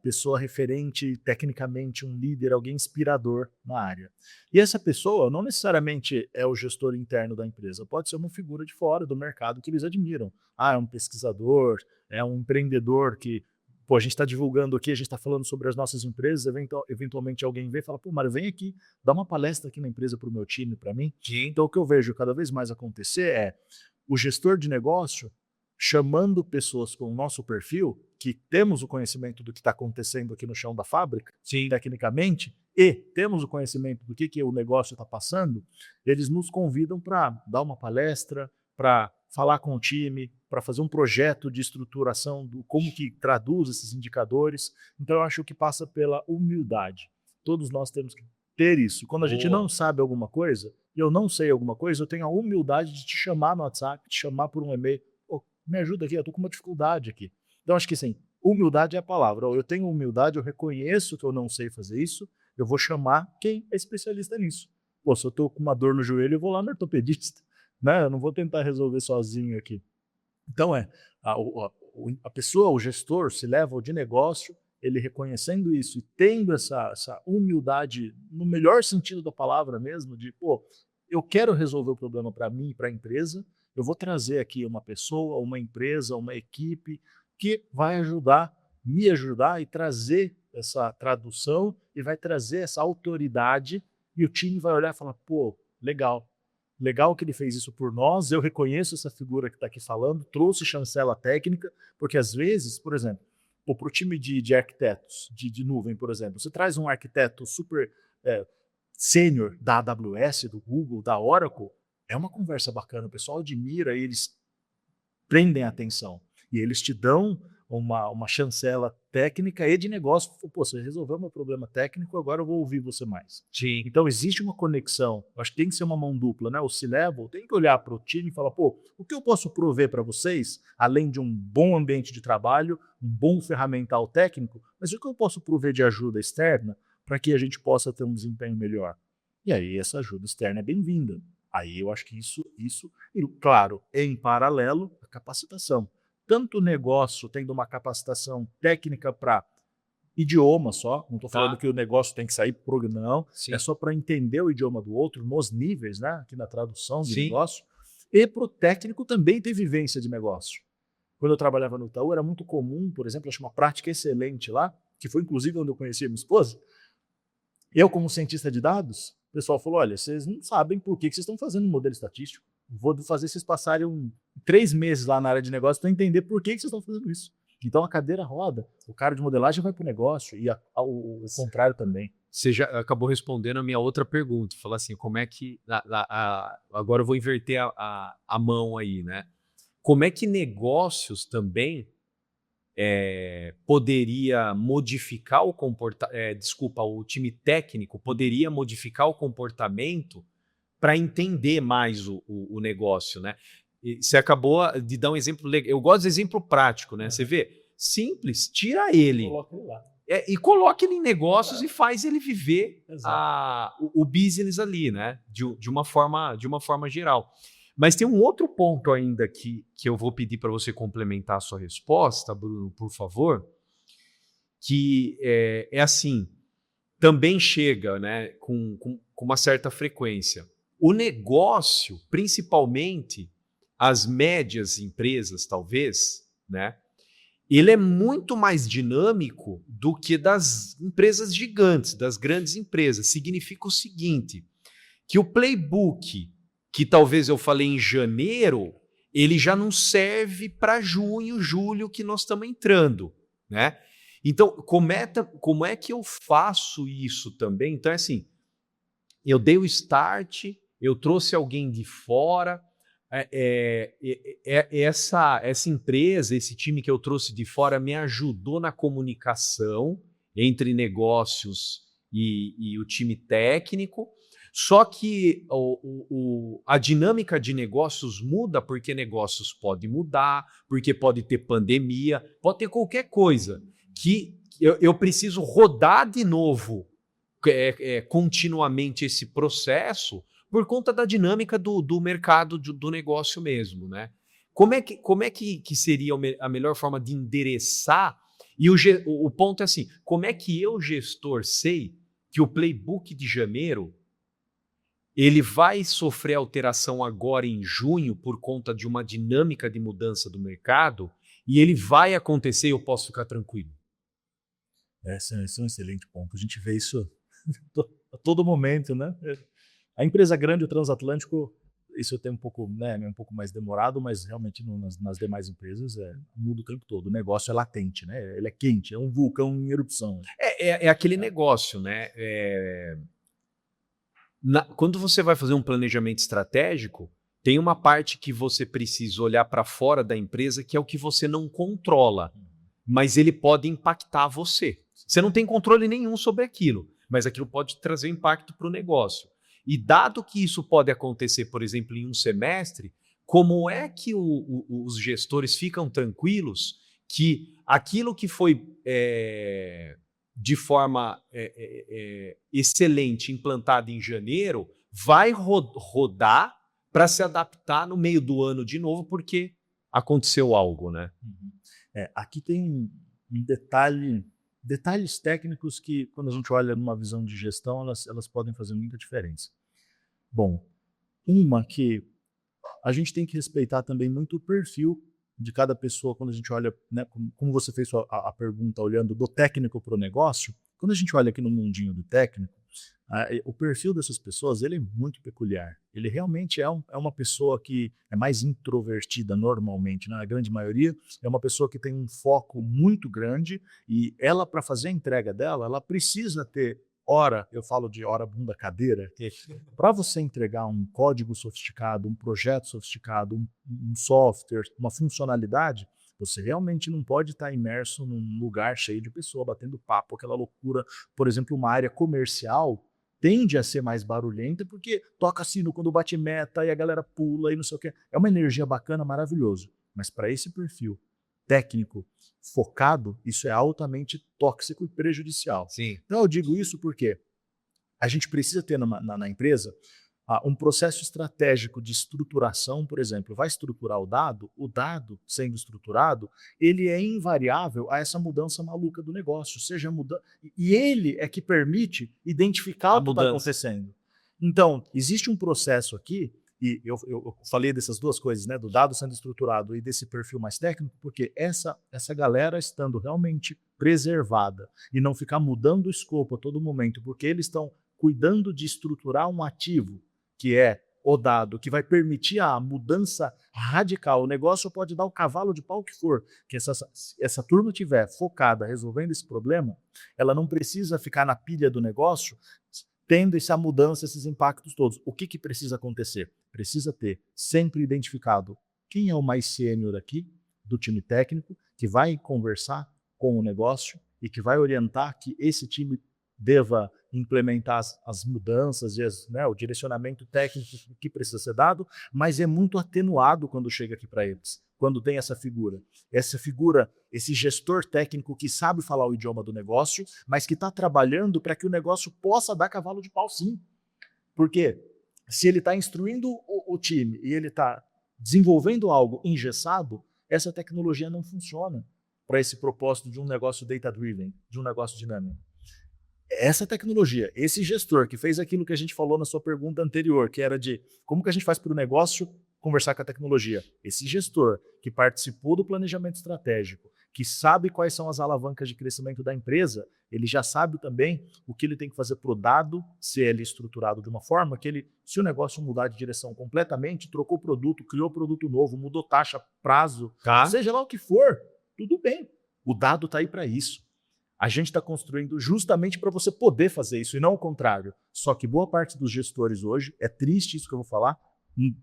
pessoa referente tecnicamente, um líder, alguém inspirador na área. E essa pessoa não necessariamente é o gestor interno da empresa, pode ser uma figura de fora do mercado que eles admiram. Ah, é um pesquisador, é um empreendedor que, pô, a gente está divulgando aqui, a gente está falando sobre as nossas empresas, eventualmente alguém vem e fala, pô, Mário, vem aqui, dá uma palestra aqui na empresa para o meu time, para mim. Sim. Então o que eu vejo cada vez mais acontecer é o gestor de negócio chamando pessoas com o nosso perfil, que temos o conhecimento do que está acontecendo aqui no chão da fábrica, Sim. tecnicamente, e temos o conhecimento do que o negócio está passando, eles nos convidam para dar uma palestra, para falar com o time, para fazer um projeto de estruturação do como que traduz esses indicadores. Então eu acho que passa pela humildade. Todos nós temos que ter isso. Quando a gente não sabe alguma coisa, e eu não sei alguma coisa, eu tenho a humildade de te chamar no WhatsApp, te chamar por um e-mail, me ajuda aqui, eu estou com uma dificuldade aqui. Então, acho que assim, humildade é a palavra. Eu tenho humildade, eu reconheço que eu não sei fazer isso, eu vou chamar quem é especialista nisso. Pô, se eu estou com uma dor no joelho, eu vou lá no ortopedista, né? Eu não vou tentar resolver sozinho aqui. Então, a pessoa, o gestor, se leva de negócio, ele reconhecendo isso e tendo essa humildade, no melhor sentido da palavra mesmo, de, pô, eu quero resolver o problema para mim e para a empresa, eu vou trazer aqui uma pessoa, uma empresa, uma equipe que vai me ajudar e trazer essa tradução e vai trazer essa autoridade e o time vai olhar e falar, pô, legal que ele fez isso por nós, eu reconheço essa figura que está aqui falando, trouxe chancela técnica, porque às vezes, por exemplo, para o time de arquitetos de nuvem, por exemplo, você traz um arquiteto super sênior da AWS, do Google, da Oracle, é uma conversa bacana, o pessoal admira, eles prendem a atenção e eles te dão uma chancela técnica e de negócio. Pô, você resolveu meu problema técnico, agora eu vou ouvir você mais. Sim. Então existe uma conexão, eu acho que tem que ser uma mão dupla, né? O C-Level tem que olhar para o time e falar, pô, o que eu posso prover para vocês, além de um bom ambiente de trabalho, um bom ferramental técnico, mas o que eu posso prover de ajuda externa para que a gente possa ter um desempenho melhor? E aí essa ajuda externa é bem-vinda. Aí eu acho que isso, e claro, em paralelo, a capacitação. Tanto o negócio tendo uma capacitação técnica para idioma só, não estou falando que o negócio tem que sair pro não, Sim. é só para entender o idioma do outro, nos níveis, né, aqui na tradução de Sim. negócio, e para o técnico também ter vivência de negócio. Quando eu trabalhava no Itaú, era muito comum, por exemplo, eu acho uma prática excelente lá, que foi inclusive onde eu conheci a minha esposa, eu como cientista de dados, o pessoal falou, olha, vocês não sabem por que vocês estão fazendo um modelo estatístico. Vou fazer vocês passarem 3 meses lá na área de negócio para entender por que vocês estão fazendo isso. Então a cadeira roda, o cara de modelagem vai para o negócio e o contrário também. Você já acabou respondendo a minha outra pergunta. Falar assim, como é que... agora eu vou inverter a mão aí, né? Como é que negócios também poderia modificar o comportamento... o time técnico poderia modificar o comportamento para entender mais o negócio, né? E você acabou de dar um exemplo legal. Eu gosto de exemplo prático, né? Você vê, simples, tira ele. Coloca ele lá. E coloca ele em negócios e faz ele viver Exato. o business ali, né? De uma forma geral. Mas tem um outro ponto ainda que eu vou pedir para você complementar a sua resposta, Bruno, por favor, que é assim, também chega, né, com uma certa frequência. O negócio, principalmente as médias empresas, talvez, né, ele é muito mais dinâmico do que das empresas gigantes, das grandes empresas. Significa o seguinte, que o playbook que talvez eu falei em janeiro, ele já não serve para junho, julho que nós estamos entrando, né? Então, como é que eu faço isso também? Então, é assim, eu dei o start, eu trouxe alguém de fora, essa empresa, esse time que eu trouxe de fora me ajudou na comunicação entre negócios e o time técnico, só que a dinâmica de negócios muda porque negócios podem mudar, porque pode ter pandemia, pode ter qualquer coisa que eu preciso rodar de novo continuamente esse processo por conta da dinâmica do mercado, do negócio mesmo, né? Como é que seria a melhor forma de endereçar? E o ponto é assim, como é que eu, gestor, sei que o playbook de janeiro ele vai sofrer alteração agora em junho por conta de uma dinâmica de mudança do mercado e ele vai acontecer e eu posso ficar tranquilo? Esse é um excelente ponto. A gente vê isso a todo momento, né? A empresa grande, o transatlântico, isso tem um pouco, né, um pouco mais demorado, mas realmente nas demais empresas muda o tempo todo. O negócio é latente, né? Ele é quente, é um vulcão em erupção. É aquele negócio, né? Quando você vai fazer um planejamento estratégico, tem uma parte que você precisa olhar para fora da empresa, que é o que você não controla, mas ele pode impactar você. Você não tem controle nenhum sobre aquilo, mas aquilo pode trazer impacto para o negócio. E dado que isso pode acontecer, por exemplo, em um semestre, como é que os gestores ficam tranquilos que aquilo que foi de forma excelente implantado em janeiro vai rodar para se adaptar no meio do ano de novo, porque aconteceu algo, né? Aqui tem um detalhes técnicos que, quando a gente olha numa visão de gestão, elas podem fazer muita diferença. Bom, uma que a gente tem que respeitar também muito o perfil de cada pessoa quando a gente olha, né, como você fez a pergunta olhando do técnico para o negócio, quando a gente olha aqui no mundinho do técnico, o perfil dessas pessoas ele é muito peculiar. Ele realmente é uma pessoa que é mais introvertida normalmente, na grande maioria, é uma pessoa que tem um foco muito grande e ela, para fazer a entrega dela, ela precisa ter eu falo de hora bunda cadeira, para você entregar um código sofisticado, um projeto sofisticado, um software, uma funcionalidade, você realmente não pode estar imerso num lugar cheio de pessoas batendo papo, aquela loucura. Por exemplo, uma área comercial tende a ser mais barulhenta porque toca sino quando bate meta e a galera pula e não sei o que. É uma energia bacana, maravilhoso. Mas para esse perfil técnico focado, isso é altamente tóxico e prejudicial. Sim. Então eu digo isso porque a gente precisa ter na empresa um processo estratégico de estruturação, por exemplo, vai estruturar o dado sendo estruturado, ele é invariável a essa mudança maluca do negócio, e ele é que permite identificar o que está acontecendo. Então, existe um processo aqui, e eu falei dessas duas coisas, né, do dado sendo estruturado e desse perfil mais técnico, porque essa galera estando realmente preservada e não ficar mudando o escopo a todo momento, porque eles estão cuidando de estruturar um ativo, que é o dado, que vai permitir a mudança radical. O negócio pode dar o cavalo de pau que for, que essa turma estiver focada resolvendo esse problema, ela não precisa ficar na pilha do negócio tendo essa mudança, esses impactos todos. O que precisa acontecer? Precisa ter sempre identificado quem é o mais sênior aqui do time técnico, que vai conversar com o negócio e que vai orientar que esse time deva implementar as mudanças e o direcionamento técnico que precisa ser dado, mas é muito atenuado quando chega aqui para eles, quando tem essa figura, esse gestor técnico que sabe falar o idioma do negócio, mas que está trabalhando para que o negócio possa dar cavalo de pau sim. Porque se ele está instruindo o time e ele está desenvolvendo algo engessado, essa tecnologia não funciona para esse propósito de um negócio data-driven, de um negócio dinâmico. Essa tecnologia, esse gestor que fez aquilo que a gente falou na sua pergunta anterior, que era de como que a gente faz para o negócio conversar com a tecnologia. Esse gestor que participou do planejamento estratégico, que sabe quais são as alavancas de crescimento da empresa, ele já sabe também o que ele tem que fazer para o dado ser ele estruturado de uma forma que ele, se o negócio mudar de direção completamente, trocou produto, criou produto novo, mudou taxa, prazo, seja lá o que for, tudo bem. O dado está aí para isso. A gente está construindo justamente para você poder fazer isso e não o contrário. Só que boa parte dos gestores hoje, é triste isso que eu vou falar,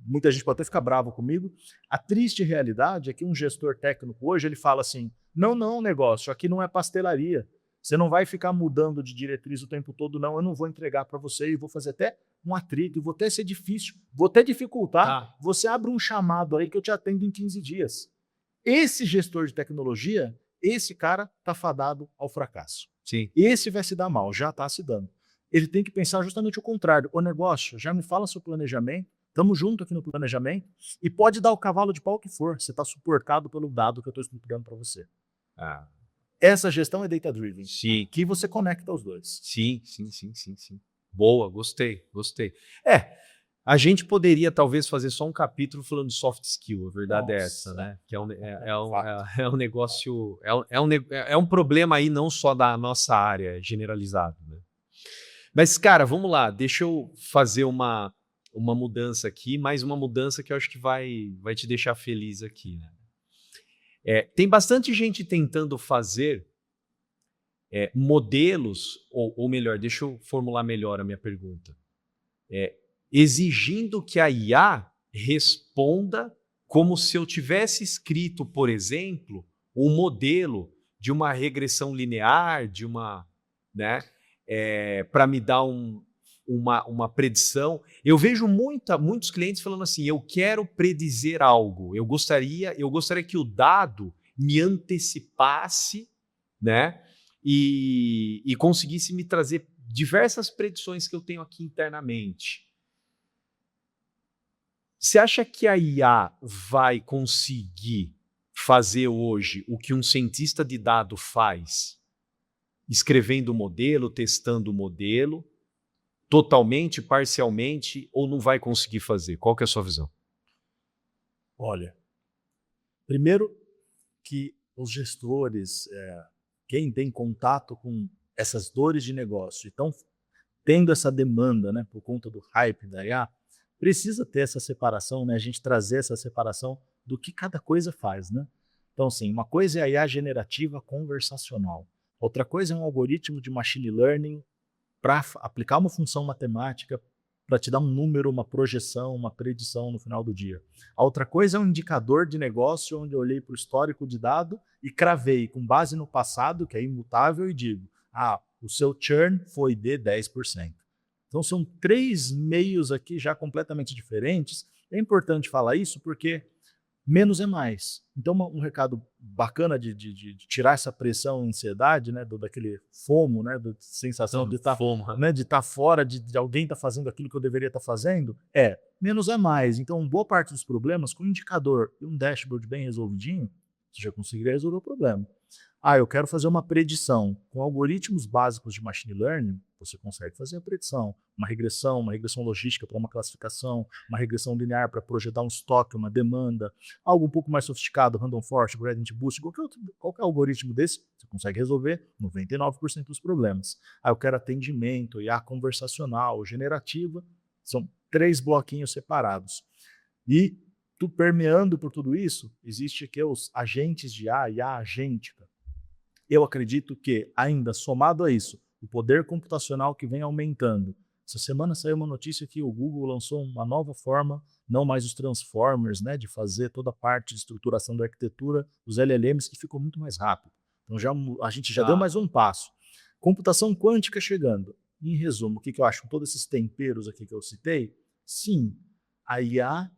muita gente pode até ficar bravo comigo, a triste realidade é que um gestor técnico hoje ele fala assim, não, negócio, aqui não é pastelaria, você não vai ficar mudando de diretriz o tempo todo, não, eu não vou entregar para você e vou fazer até um atrito, vou até ser difícil, vou até dificultar, você abre um chamado aí que eu te atendo em 15 dias. Esse gestor de tecnologia, esse cara está fadado ao fracasso. Sim. Esse vai se dar mal, já está se dando. Ele tem que pensar justamente o contrário. O negócio, já me fala seu planejamento, estamos juntos aqui no planejamento, e pode dar o cavalo de pau que for, você está suportado pelo dado que eu estou estruturando para você. Ah, Essa gestão é data-driven, sim. que você conecta os dois. Sim. Boa, gostei. A gente poderia talvez fazer só um capítulo falando de soft skill, a verdade é essa, né? Que é um negócio, é um problema aí não só da nossa área, generalizado, né? Mas, cara, vamos lá, deixa eu fazer uma mudança aqui, mais uma mudança que eu acho que vai te deixar feliz aqui, né? Tem bastante gente tentando fazer modelos, ou melhor, deixa eu formular melhor a minha pergunta. Exigindo que a IA responda como se eu tivesse escrito, por exemplo, um modelo de uma regressão linear, de uma, né, para me dar uma predição. Eu vejo muitos clientes falando assim, eu quero predizer algo, eu gostaria que o dado me antecipasse, né, e conseguisse me trazer diversas predições que eu tenho aqui internamente. Você acha que a IA vai conseguir fazer hoje o que um cientista de dado faz? Escrevendo o modelo, testando o modelo, totalmente, parcialmente, ou não vai conseguir fazer? Qual que é a sua visão? Olha, primeiro que os gestores, quem tem contato com essas dores de negócio e estão tendo essa demanda, né, por conta do hype da IA, precisa ter essa separação, né, a gente trazer essa separação do que cada coisa faz, né? Então, assim, uma coisa é a IA generativa conversacional, outra coisa é um algoritmo de machine learning para aplicar uma função matemática para te dar um número, uma projeção, uma predição no final do dia. A outra coisa é um indicador de negócio onde eu olhei para o histórico de dado e cravei com base no passado, que é imutável, e digo, o seu churn foi de 10%. Então são 3 meios aqui já completamente diferentes. É importante falar isso porque menos é mais. Então um recado bacana de tirar essa pressão e ansiedade, né, daquele FOMO, né, da sensação de estar, né, de estar fora, de alguém estar fazendo aquilo que eu deveria estar fazendo, menos é mais. Então boa parte dos problemas com um indicador e um dashboard bem resolvidinho, você já conseguiria resolver o problema. Eu quero fazer uma predição. Com algoritmos básicos de machine learning, você consegue fazer a predição. Uma regressão logística para uma classificação, uma regressão linear para projetar um estoque, uma demanda, algo um pouco mais sofisticado, random forest, gradient boost, qualquer algoritmo desse, você consegue resolver 99% dos problemas. Eu quero atendimento, IA conversacional, generativa, são 3 bloquinhos separados. E permeando por tudo isso, existe aqui os agentes de IA agêntica. Eu acredito que, ainda somado a isso, o poder computacional que vem aumentando. Essa semana saiu uma notícia que o Google lançou uma nova forma, não mais os transformers, né, de fazer toda a parte de estruturação da arquitetura, os LLMs, que ficou muito mais rápido. Então a gente já deu mais um passo. Computação quântica chegando. Em resumo, o que eu acho com todos esses temperos aqui que eu citei? Sim, a IA,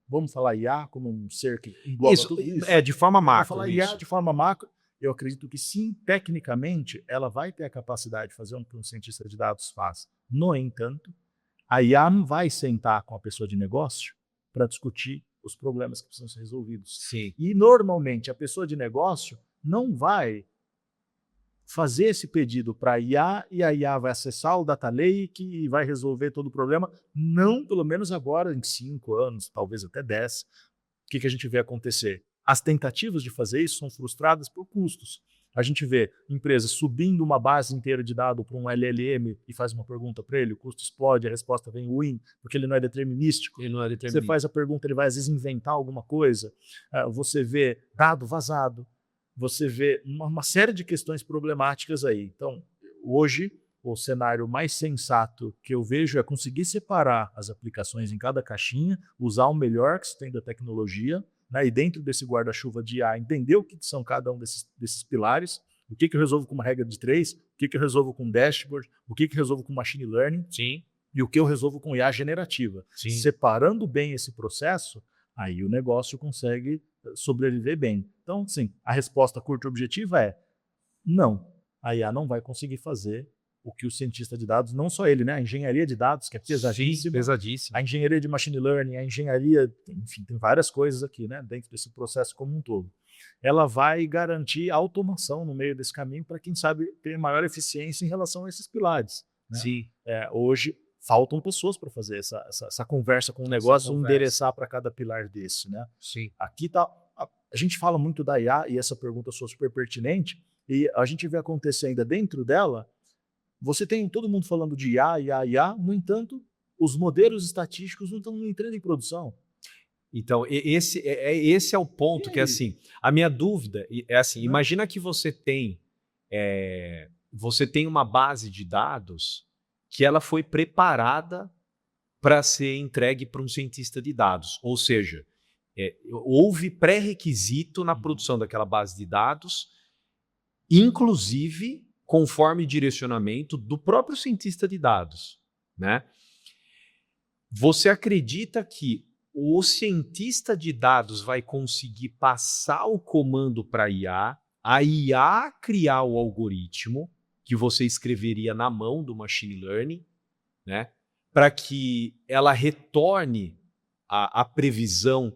vamos falar IA como um ser que engloba tudo isso? De forma macro. Vamos falar IA de forma macro. Eu acredito que sim, tecnicamente, ela vai ter a capacidade de fazer o que um cientista de dados faz. No entanto, a IA não vai sentar com a pessoa de negócio para discutir os problemas que precisam ser resolvidos. Sim. E, normalmente, a pessoa de negócio não vai fazer esse pedido para a IA e a IA vai acessar o data lake e vai resolver todo o problema. Não, pelo menos agora, em 5 anos, talvez até 10. O que a gente vê acontecer? As tentativas de fazer isso são frustradas por custos. A gente vê empresas subindo uma base inteira de dados para um LLM e faz uma pergunta para ele, o custo explode, a resposta vem ruim, porque ele não é determinístico. Você faz a pergunta, ele vai às vezes inventar alguma coisa. Você vê dado vazado, você vê uma série de questões problemáticas aí. Então, hoje, o cenário mais sensato que eu vejo é conseguir separar as aplicações em cada caixinha, usar o melhor que se tem da tecnologia, né, e dentro desse guarda-chuva de IA, entender o que são cada um desses pilares, o que eu resolvo com uma regra de 3, o que eu resolvo com dashboard, o que eu resolvo com machine learning, Sim. E o que eu resolvo com IA generativa. Sim. Separando bem esse processo, Aí o negócio consegue sobreviver bem. Então, sim, a resposta curta e objetiva é não. A IA não vai conseguir fazer o que o cientista de dados, não só ele, né? A engenharia de dados, que é Sim, pesadíssima, pesadíssimo. a engenharia de machine learning, a engenharia, enfim, tem várias coisas aqui, né? Dentro desse processo como um todo. Ela vai garantir automação no meio desse caminho para, quem sabe, ter maior eficiência em relação a esses pilares, né? Sim. Hoje, faltam pessoas para fazer essa conversa com o negócio, endereçar para cada pilar desse, né? Sim. Aqui tá, a gente fala muito da IA, e essa pergunta sua super pertinente, e a gente vê acontecer ainda dentro dela, você tem todo mundo falando de IA, IA, IA, no entanto, os modelos estatísticos não estão entrando em produção. Então, esse é o ponto que, assim, a minha dúvida é assim, imagina que você tem uma base de dados que ela foi preparada para ser entregue para um cientista de dados, ou seja, houve pré-requisito na produção daquela base de dados, inclusive conforme direcionamento do próprio cientista de dados, né? Você acredita que o cientista de dados vai conseguir passar o comando para a IA criar o algoritmo que você escreveria na mão do machine learning, né, para que ela retorne a previsão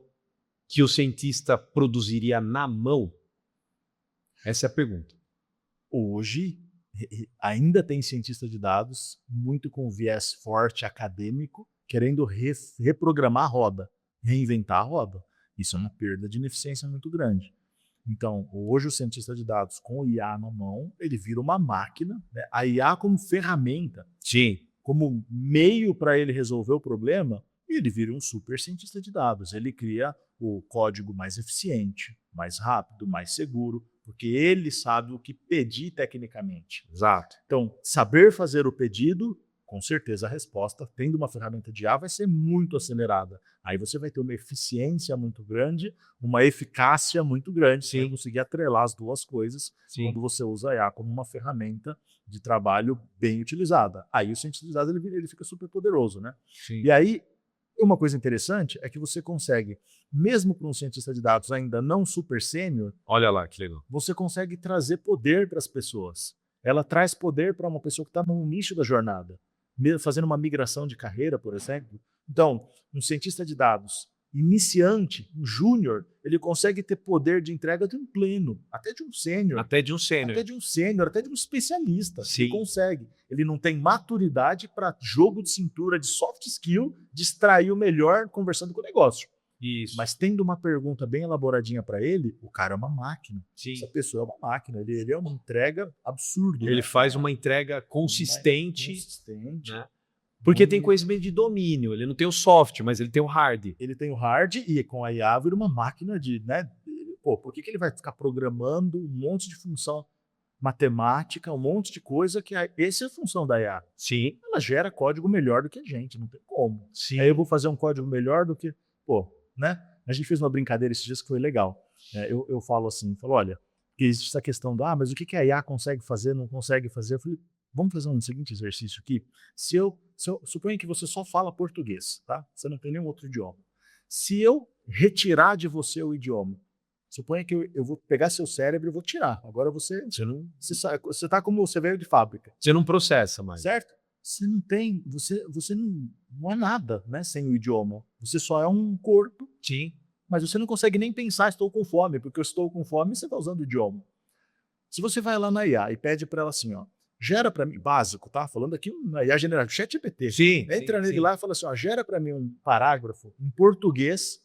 que o cientista produziria na mão? Essa é a pergunta. Hoje, ainda tem cientista de dados, muito com viés forte acadêmico, querendo reprogramar a roda, reinventar a roda. Isso é uma perda de ineficiência muito grande. Então, hoje o cientista de dados com o IA na mão, ele vira uma máquina, né? A IA como ferramenta, sim, como meio para ele resolver o problema, e ele vira um super cientista de dados. Ele cria o código mais eficiente, mais rápido, mais seguro, porque ele sabe o que pedir tecnicamente. Exato. Então, saber fazer o pedido, com certeza a resposta, tendo uma ferramenta de IA, vai ser muito acelerada. Aí você vai ter uma eficiência muito grande, uma eficácia muito grande, você vai conseguir atrelar as duas coisas quando você usa a IA como uma ferramenta de trabalho bem utilizada. Aí o cientista de dados ele fica super poderoso, né? Sim. E aí, uma coisa interessante é que você consegue, mesmo para um cientista de dados ainda não super sênior, olha lá que legal, você consegue trazer poder para as pessoas. Ela traz poder para uma pessoa que está no início da jornada, fazendo uma migração de carreira, por exemplo. Então, um cientista de dados iniciante, um júnior, ele consegue ter poder de entrega de um pleno, até de um sênior. Até de um sênior. Até de um sênior, até de um especialista. Sim. Ele consegue. Ele não tem maturidade para jogo de cintura, de soft skill, de extrair o melhor conversando com o negócio. Isso. Mas tendo uma pergunta bem elaboradinha para ele, o cara é uma máquina. Sim. Essa pessoa é uma máquina. Ele é uma entrega absurda. Ele né? faz uma entrega consistente. Consistente. Né? Porque tem conhecimento de domínio. Ele não tem o soft, mas ele tem o hard. Ele tem o hard e com a IA vira uma máquina de... né? Pô, por que ele vai ficar programando um monte de função matemática, um monte de coisa que... Essa é a função da IA. Sim. Ela gera código melhor do que a gente, não tem como. Sim. Aí eu vou fazer um código melhor do que... Pô, né? A gente fez uma brincadeira esses dias que foi legal. Eu falo assim, olha, que existe essa questão mas o que a IA consegue fazer, não consegue fazer? Eu falei, vamos fazer um seguinte exercício aqui. Suponha que você só fala português, tá? Você não tem nenhum outro idioma. Se eu retirar de você o idioma, suponha que eu vou pegar seu cérebro e vou tirar. Agora você tá como você veio de fábrica. Você não processa mais. Certo? Você não tem, você não é nada, né, sem o idioma. Você só é um corpo. Sim. Mas você não consegue nem pensar, estou com fome, porque eu estou com fome e você está usando o idioma. Se você vai lá na IA e pede para ela assim, ó, gera para mim, básico, tá? Falando aqui na IA general, ChatGPT. Sim. Entra nele lá e fala assim, ó, gera para mim um parágrafo em português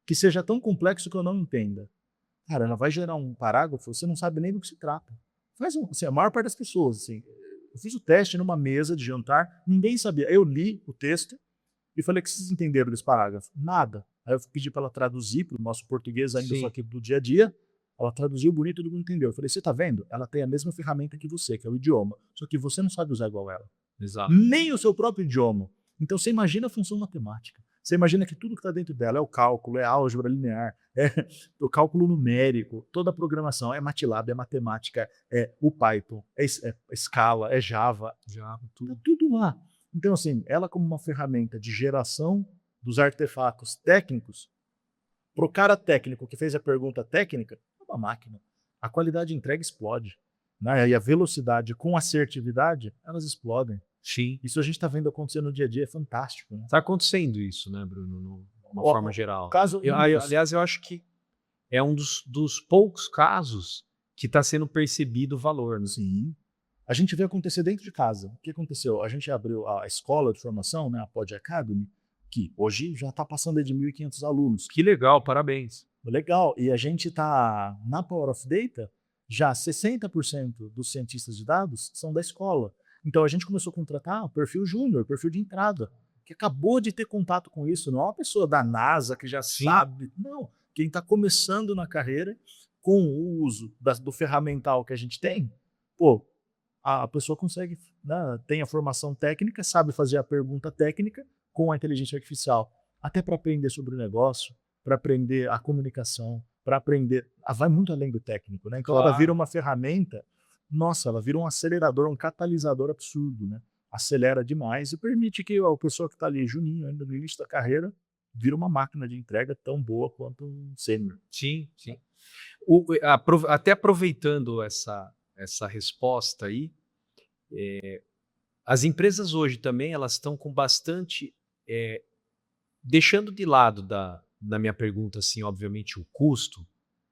que seja tão complexo que eu não entenda. Cara, ela vai gerar um parágrafo, você não sabe nem do que se trata. Assim, a maior parte das pessoas, assim, eu fiz o teste numa mesa de jantar, ninguém sabia. Eu li o texto e falei, o que vocês entenderam desse parágrafo? Nada. Aí eu pedi para ela traduzir para o nosso português ainda, só que do dia a dia. Ela traduziu bonito e todo mundo entendeu. Eu falei, você tá vendo? Ela tem a mesma ferramenta que você, que é o idioma. Só que você não sabe usar igual ela. Exato. Nem o seu próprio idioma. Então você imagina a função matemática. Você imagina que tudo que está dentro dela é o cálculo, é álgebra linear, é o cálculo numérico, toda a programação, é MATLAB, é matemática, é o Python, é Scala, é Java, tudo. Tá tudo lá. Então, assim, ela como uma ferramenta de geração dos artefatos técnicos, Pro cara técnico que fez a pergunta técnica, é uma máquina. A qualidade de entrega explode, né? E a velocidade com assertividade, elas explodem. Sim. Isso a gente está vendo acontecer no dia a dia, é fantástico, né? Está acontecendo isso, né, Bruno, de uma O forma geral. caso Aliás, eu acho que é um dos poucos casos que está sendo percebido o valor. Né? Sim. A gente vê acontecer dentro de casa. O que aconteceu? A gente abriu a escola de formação, né, a Pod Academy, que hoje já está passando de 1.500 alunos. Que legal, parabéns. Legal. E a gente está, na Power of Data, já 60% dos cientistas de dados são da escola. Então a gente começou a contratar o perfil júnior, perfil de entrada, que acabou de ter contato com isso. Não é uma pessoa da NASA que já sabe. Não. Quem está começando na carreira, com o uso do ferramental que a gente tem, pô, a pessoa consegue, né, tem a formação técnica, sabe fazer a pergunta técnica com a inteligência artificial, até para aprender sobre o negócio, para aprender a comunicação, para aprender, vai muito além do técnico, né? Então ela vira uma ferramenta, nossa, ela vira um acelerador, um catalisador absurdo, né? Acelera demais e permite que a pessoa que está ali juninho, ainda no início da carreira, vira uma máquina de entrega tão boa quanto um sênior. Sim, sim. Até aproveitando essa resposta aí, as empresas hoje também elas estão com bastante, deixando de lado na minha pergunta, assim, obviamente, o custo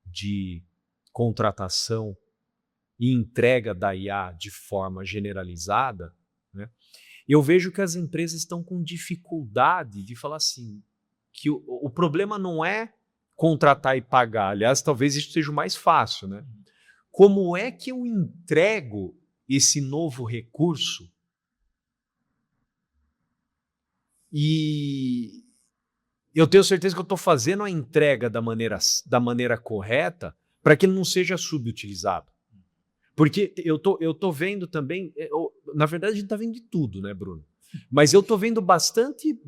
de contratação e entrega da IA de forma generalizada, né? Eu vejo que as empresas estão com dificuldade de falar assim, que o problema não é contratar e pagar, aliás, talvez isso seja o mais fácil, né? Como é que eu entrego esse novo recurso e eu tenho certeza que eu estou fazendo a entrega da maneira correta para que ele não seja subutilizado. Porque eu tô vendo também, na verdade a gente está vendo de tudo, né, Bruno? Mas eu tô vendo bastante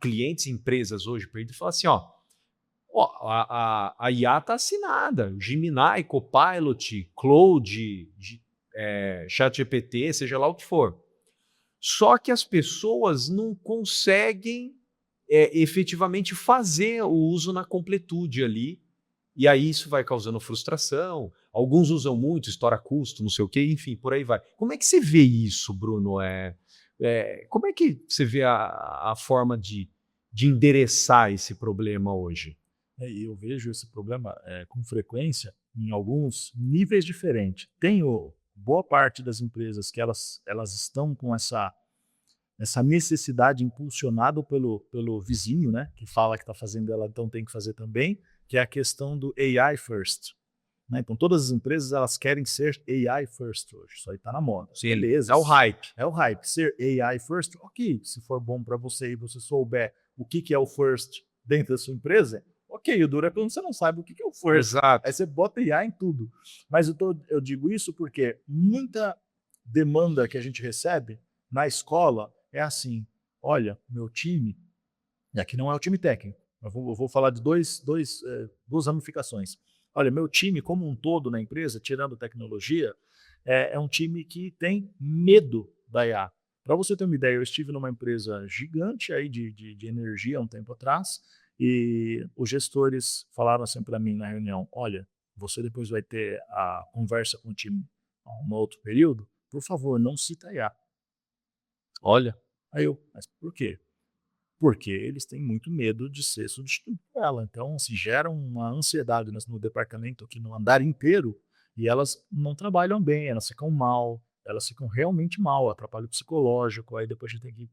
clientes, empresas hoje, para ele falar assim, a IA está assinada, Gemini, Copilot, Claude, ChatGPT, seja lá o que for. Só que as pessoas não conseguem efetivamente fazer o uso na completude ali, e aí isso vai causando frustração. Alguns usam muito, estoura custo, não sei o quê, enfim, por aí vai. Como é que você vê isso, Bruno? Como é que você vê a forma de endereçar esse problema hoje? Eu vejo esse problema com frequência em alguns níveis diferentes. Tenho boa parte das empresas que elas estão com essa necessidade impulsionada pelo vizinho, né, que fala que está fazendo ela, então tem que fazer também, que é a questão do AI first. Né? Então todas as empresas elas querem ser AI first hoje, isso aí está na moda. Sim, beleza. É o hype. É o hype. Ser AI first, ok, se for bom para você e você souber o que é o first dentro da sua empresa, ok, o duro é quando você não sabe o que é o first. Exato. Aí você bota AI em tudo. Mas eu digo isso porque muita demanda que a gente recebe na escola é assim, olha, meu time, e aqui não é o time técnico, eu vou falar de duas ramificações. Olha, meu time como um todo na empresa, tirando tecnologia, é um time que tem medo da IA. Para você ter uma ideia, eu estive numa empresa gigante aí de energia há um tempo atrás, e os gestores falaram assim para mim na reunião, olha, você depois vai ter a conversa com o time em um outro período, por favor, não cita IA. Olha. Aí mas por quê? Porque eles têm muito medo de ser substituído por ela. Então, se gera uma ansiedade no departamento, aqui no andar inteiro, e elas não trabalham bem, elas ficam mal, elas ficam realmente mal, atrapalha o psicológico, aí depois a gente tem que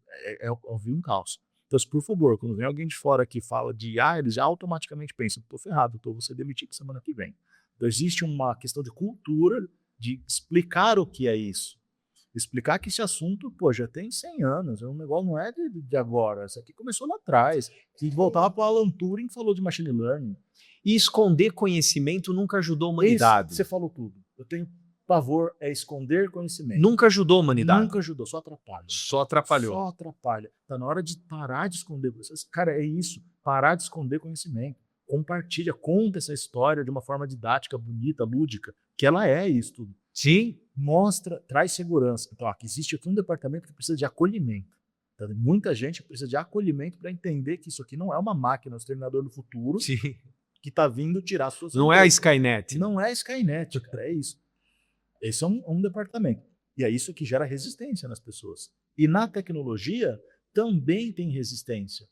ouvir um caos. Então, por favor, quando vem alguém de fora que fala de IA, eles já automaticamente pensam, estou ferrado, vou ser demitido semana que vem. Então, existe uma questão de cultura, de explicar o que é isso. Explicar que esse assunto, pô, já tem 100 anos, o negócio não é de agora, isso aqui começou lá atrás. Se voltava para o Alan Turing, falou de machine learning. E esconder conhecimento nunca ajudou a humanidade. Você falou tudo. Eu tenho pavor, esconder conhecimento. Nunca ajudou a humanidade. Nunca ajudou, só atrapalha. Só atrapalhou. Só atrapalha. Tá na hora de parar de esconder. Cara, é isso, parar de esconder conhecimento. Compartilha, conta essa história de uma forma didática, bonita, lúdica, que ela é isso tudo. Sim. Mostra, traz segurança. Então, existe aqui um departamento que precisa de acolhimento. Então, muita gente precisa de acolhimento para entender que isso aqui não é uma máquina, o exterminador do futuro, Sim. que está vindo tirar suas Não é a empresas. Skynet. Não é a Skynet, cara, é isso. Esse é um departamento. E é isso que gera resistência nas pessoas. E na tecnologia também tem resistência.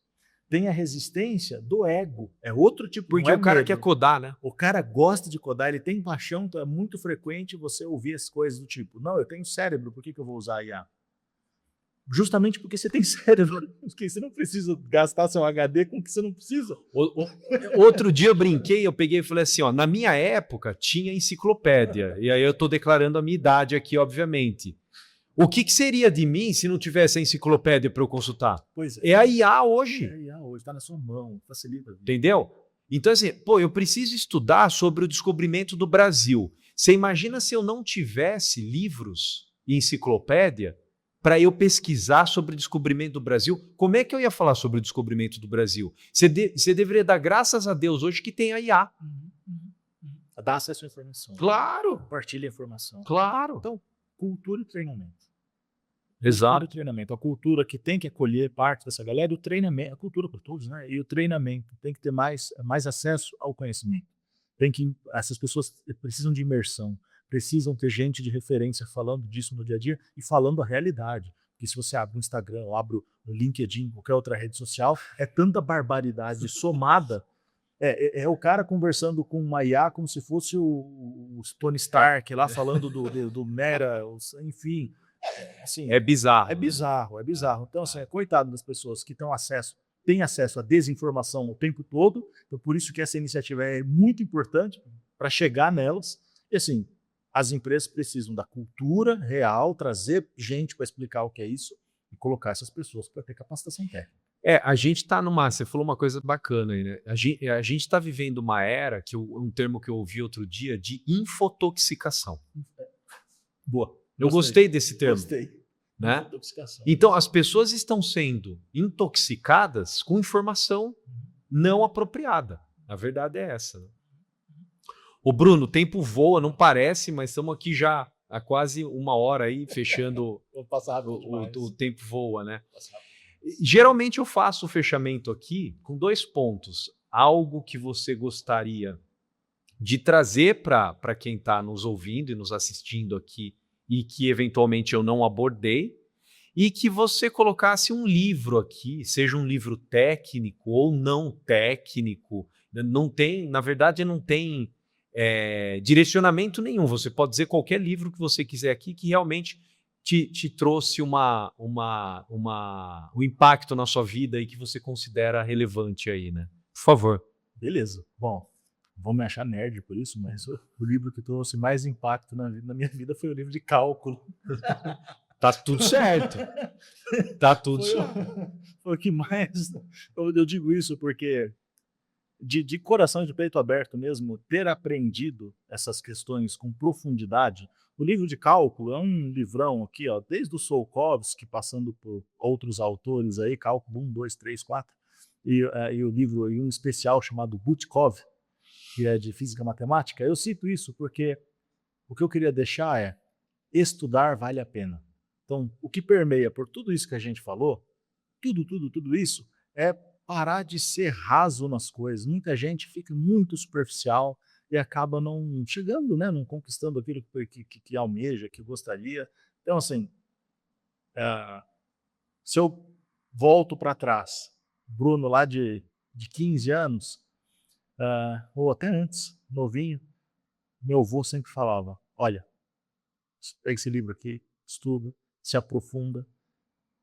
Tem a resistência do ego. É outro tipo. Porque não é o cara medo. quer codar, né? O cara gosta de codar, ele tem paixão, então é muito frequente você ouvir as coisas do tipo, não, eu tenho cérebro, por que eu vou usar IA? Justamente porque você tem cérebro, porque você não precisa gastar seu HD com o que você não precisa. Outro dia eu brinquei, eu peguei e falei assim, ó, na minha época tinha enciclopédia, e aí eu tô declarando a minha idade aqui, obviamente. O que seria de mim se não tivesse a enciclopédia para eu consultar? Pois É a IA hoje. É a IA hoje, está na sua mão, facilita a vida. Entendeu? Então assim, pô, eu preciso estudar sobre o descobrimento do Brasil. Você imagina se eu não tivesse livros e enciclopédia para eu pesquisar sobre o descobrimento do Brasil? Como é que eu ia falar sobre o descobrimento do Brasil? Você deveria dar graças a Deus hoje que tem a IA. Dá acesso à informação. Claro, Compartilha a informação. claro. Então, cultura e treinamento. Exato. Cultura e treinamento. A cultura que tem que acolher parte dessa galera, e o treinamento, a cultura para todos, né? E o treinamento tem que ter mais acesso ao conhecimento. Essas pessoas precisam de imersão, precisam ter gente de referência falando disso no dia a dia e falando a realidade. Porque se você abre o Instagram, ou abre o LinkedIn, qualquer outra rede social, é tanta barbaridade somada. É o cara conversando com uma IA como se fosse o Tony Stark lá falando do Mera, enfim. Assim, É bizarro. É bizarro, é bizarro. Então, assim, coitado das pessoas que têm acesso à desinformação o tempo todo. Então, por isso que essa iniciativa é muito importante para chegar nelas. E assim, as empresas precisam da cultura real, trazer gente para explicar o que é isso e colocar essas pessoas para ter capacitação técnica. A gente está você falou uma coisa bacana aí, né? A gente está vivendo uma era, um termo que eu ouvi outro dia, de infotoxicação. Boa. Eu gostei desse termo. Gostei. Né? Intoxicação. Então, as pessoas estão sendo intoxicadas com informação não apropriada. A verdade é essa. Né? Ô Bruno, o tempo voa, não parece, mas estamos aqui já há quase uma hora aí, fechando. O tempo voa, né? Geralmente eu faço o fechamento aqui com 2 pontos. Algo que você gostaria de trazer para quem está nos ouvindo e nos assistindo aqui e que eventualmente eu não abordei, e que você colocasse um livro aqui, seja um livro técnico ou não técnico, na verdade não tem direcionamento nenhum, você pode dizer qualquer livro que você quiser aqui que realmente te trouxe um impacto na sua vida e que você considera relevante aí, né? Por favor. Beleza. Bom, vão me achar nerd por isso, mas o livro que trouxe mais impacto na minha vida foi o livro de cálculo. Tá tudo certo. Tá tudo certo. Foi o que mais... Eu digo isso porque, de coração e de peito aberto mesmo, ter aprendido essas questões com profundidade. O livro de cálculo é um livrão aqui, ó, desde o Tsiolkovsky, passando por outros autores aí, cálculo 1, 2, 3, 4, e o livro e um especial chamado Butkov, que é de física matemática. Eu cito isso porque o que eu queria deixar é: estudar vale a pena. Então, o que permeia por tudo isso que a gente falou, tudo isso, é parar de ser raso nas coisas. Muita gente fica muito superficial e acaba não chegando, né, não conquistando aquilo que almeja, que gostaria. Então, assim, se eu volto para trás, Bruno lá de 15 anos, ou até antes, novinho, meu avô sempre falava: olha, pega esse livro aqui, estuda, se aprofunda,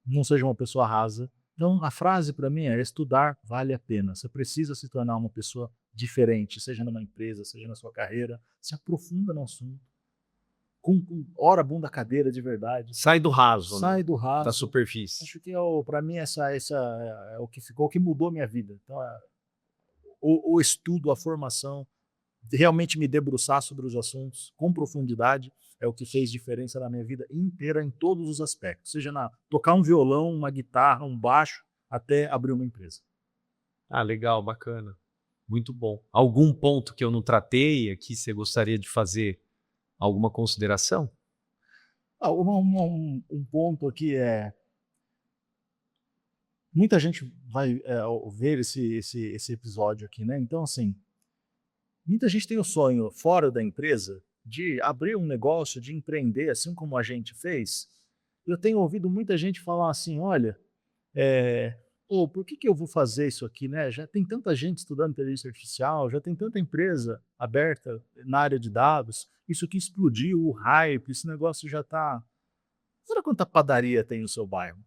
não seja uma pessoa rasa. Então, a frase para mim é: estudar vale a pena. Você precisa se tornar uma pessoa diferente, seja numa empresa, seja na sua carreira. Se aprofunda no assunto. Ora a bunda cadeira de verdade. Sai do raso. Sai né? do raso. Da superfície. Acho que para mim essa é o que ficou, o que mudou minha vida. Então, o estudo, a formação, realmente me debruçar sobre os assuntos com profundidade é o que fez diferença na minha vida inteira em todos os aspectos, seja tocar um violão, uma guitarra, um baixo, até abrir uma empresa. Legal, bacana. Muito bom. Algum ponto que eu não tratei aqui, você gostaria de fazer alguma consideração? Um ponto aqui é: Muita gente vai ver esse episódio aqui, né? Então, assim, muita gente tem o sonho fora da empresa de abrir um negócio, de empreender, assim como a gente fez. Eu tenho ouvido muita gente falar assim, olha, pô, por que eu vou fazer isso aqui, né? Já tem tanta gente estudando inteligência artificial, já tem tanta empresa aberta na área de dados, isso aqui explodiu, o hype, esse negócio já está... Sabe quanta padaria tem no seu bairro?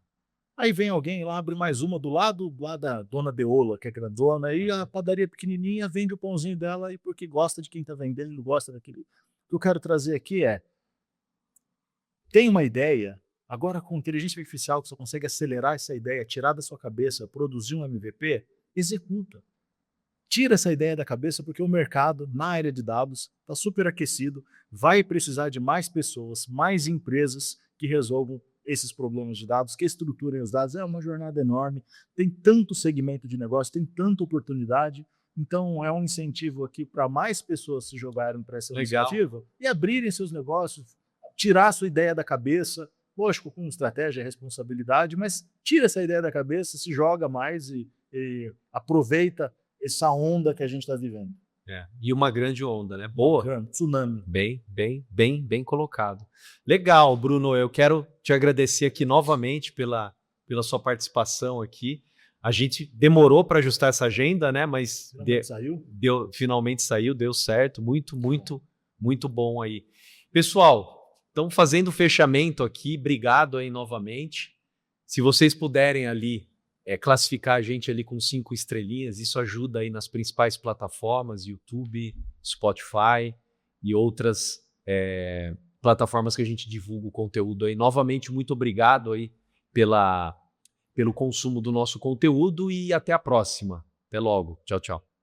Aí vem alguém lá, abre mais uma do lado lá da dona Deola, que é grandona, e a padaria pequenininha vende o pãozinho dela e porque gosta de quem está vendendo, não gosta daquele. O que eu quero trazer aqui tem uma ideia, agora com inteligência artificial que você consegue acelerar essa ideia, tirar da sua cabeça, produzir um MVP, executa. Tira essa ideia da cabeça porque o mercado na área de dados está super aquecido, vai precisar de mais pessoas, mais empresas que resolvam esses problemas de dados, que estruturem os dados. É uma jornada enorme, tem tanto segmento de negócio, tem tanta oportunidade. Então, é um incentivo aqui para mais pessoas se jogarem para essa iniciativa e abrirem seus negócios, tirar a sua ideia da cabeça, lógico, com estratégia e responsabilidade, mas tira essa ideia da cabeça, se joga mais e aproveita essa onda que a gente está vivendo. E uma grande onda, né? Boa. Grande tsunami. Bem colocado. Legal, Bruno. Eu quero te agradecer aqui novamente pela sua participação aqui. A gente demorou para ajustar essa agenda, né? Mas finalmente saiu, deu certo. Muito bom aí. Pessoal, estamos fazendo o fechamento aqui. Obrigado aí novamente. Se vocês puderem ali classificar a gente ali com 5 estrelinhas, isso ajuda aí nas principais plataformas, YouTube, Spotify e outras plataformas que a gente divulga o conteúdo aí. Novamente, muito obrigado aí pelo consumo do nosso conteúdo e até a próxima. Até logo. Tchau, tchau.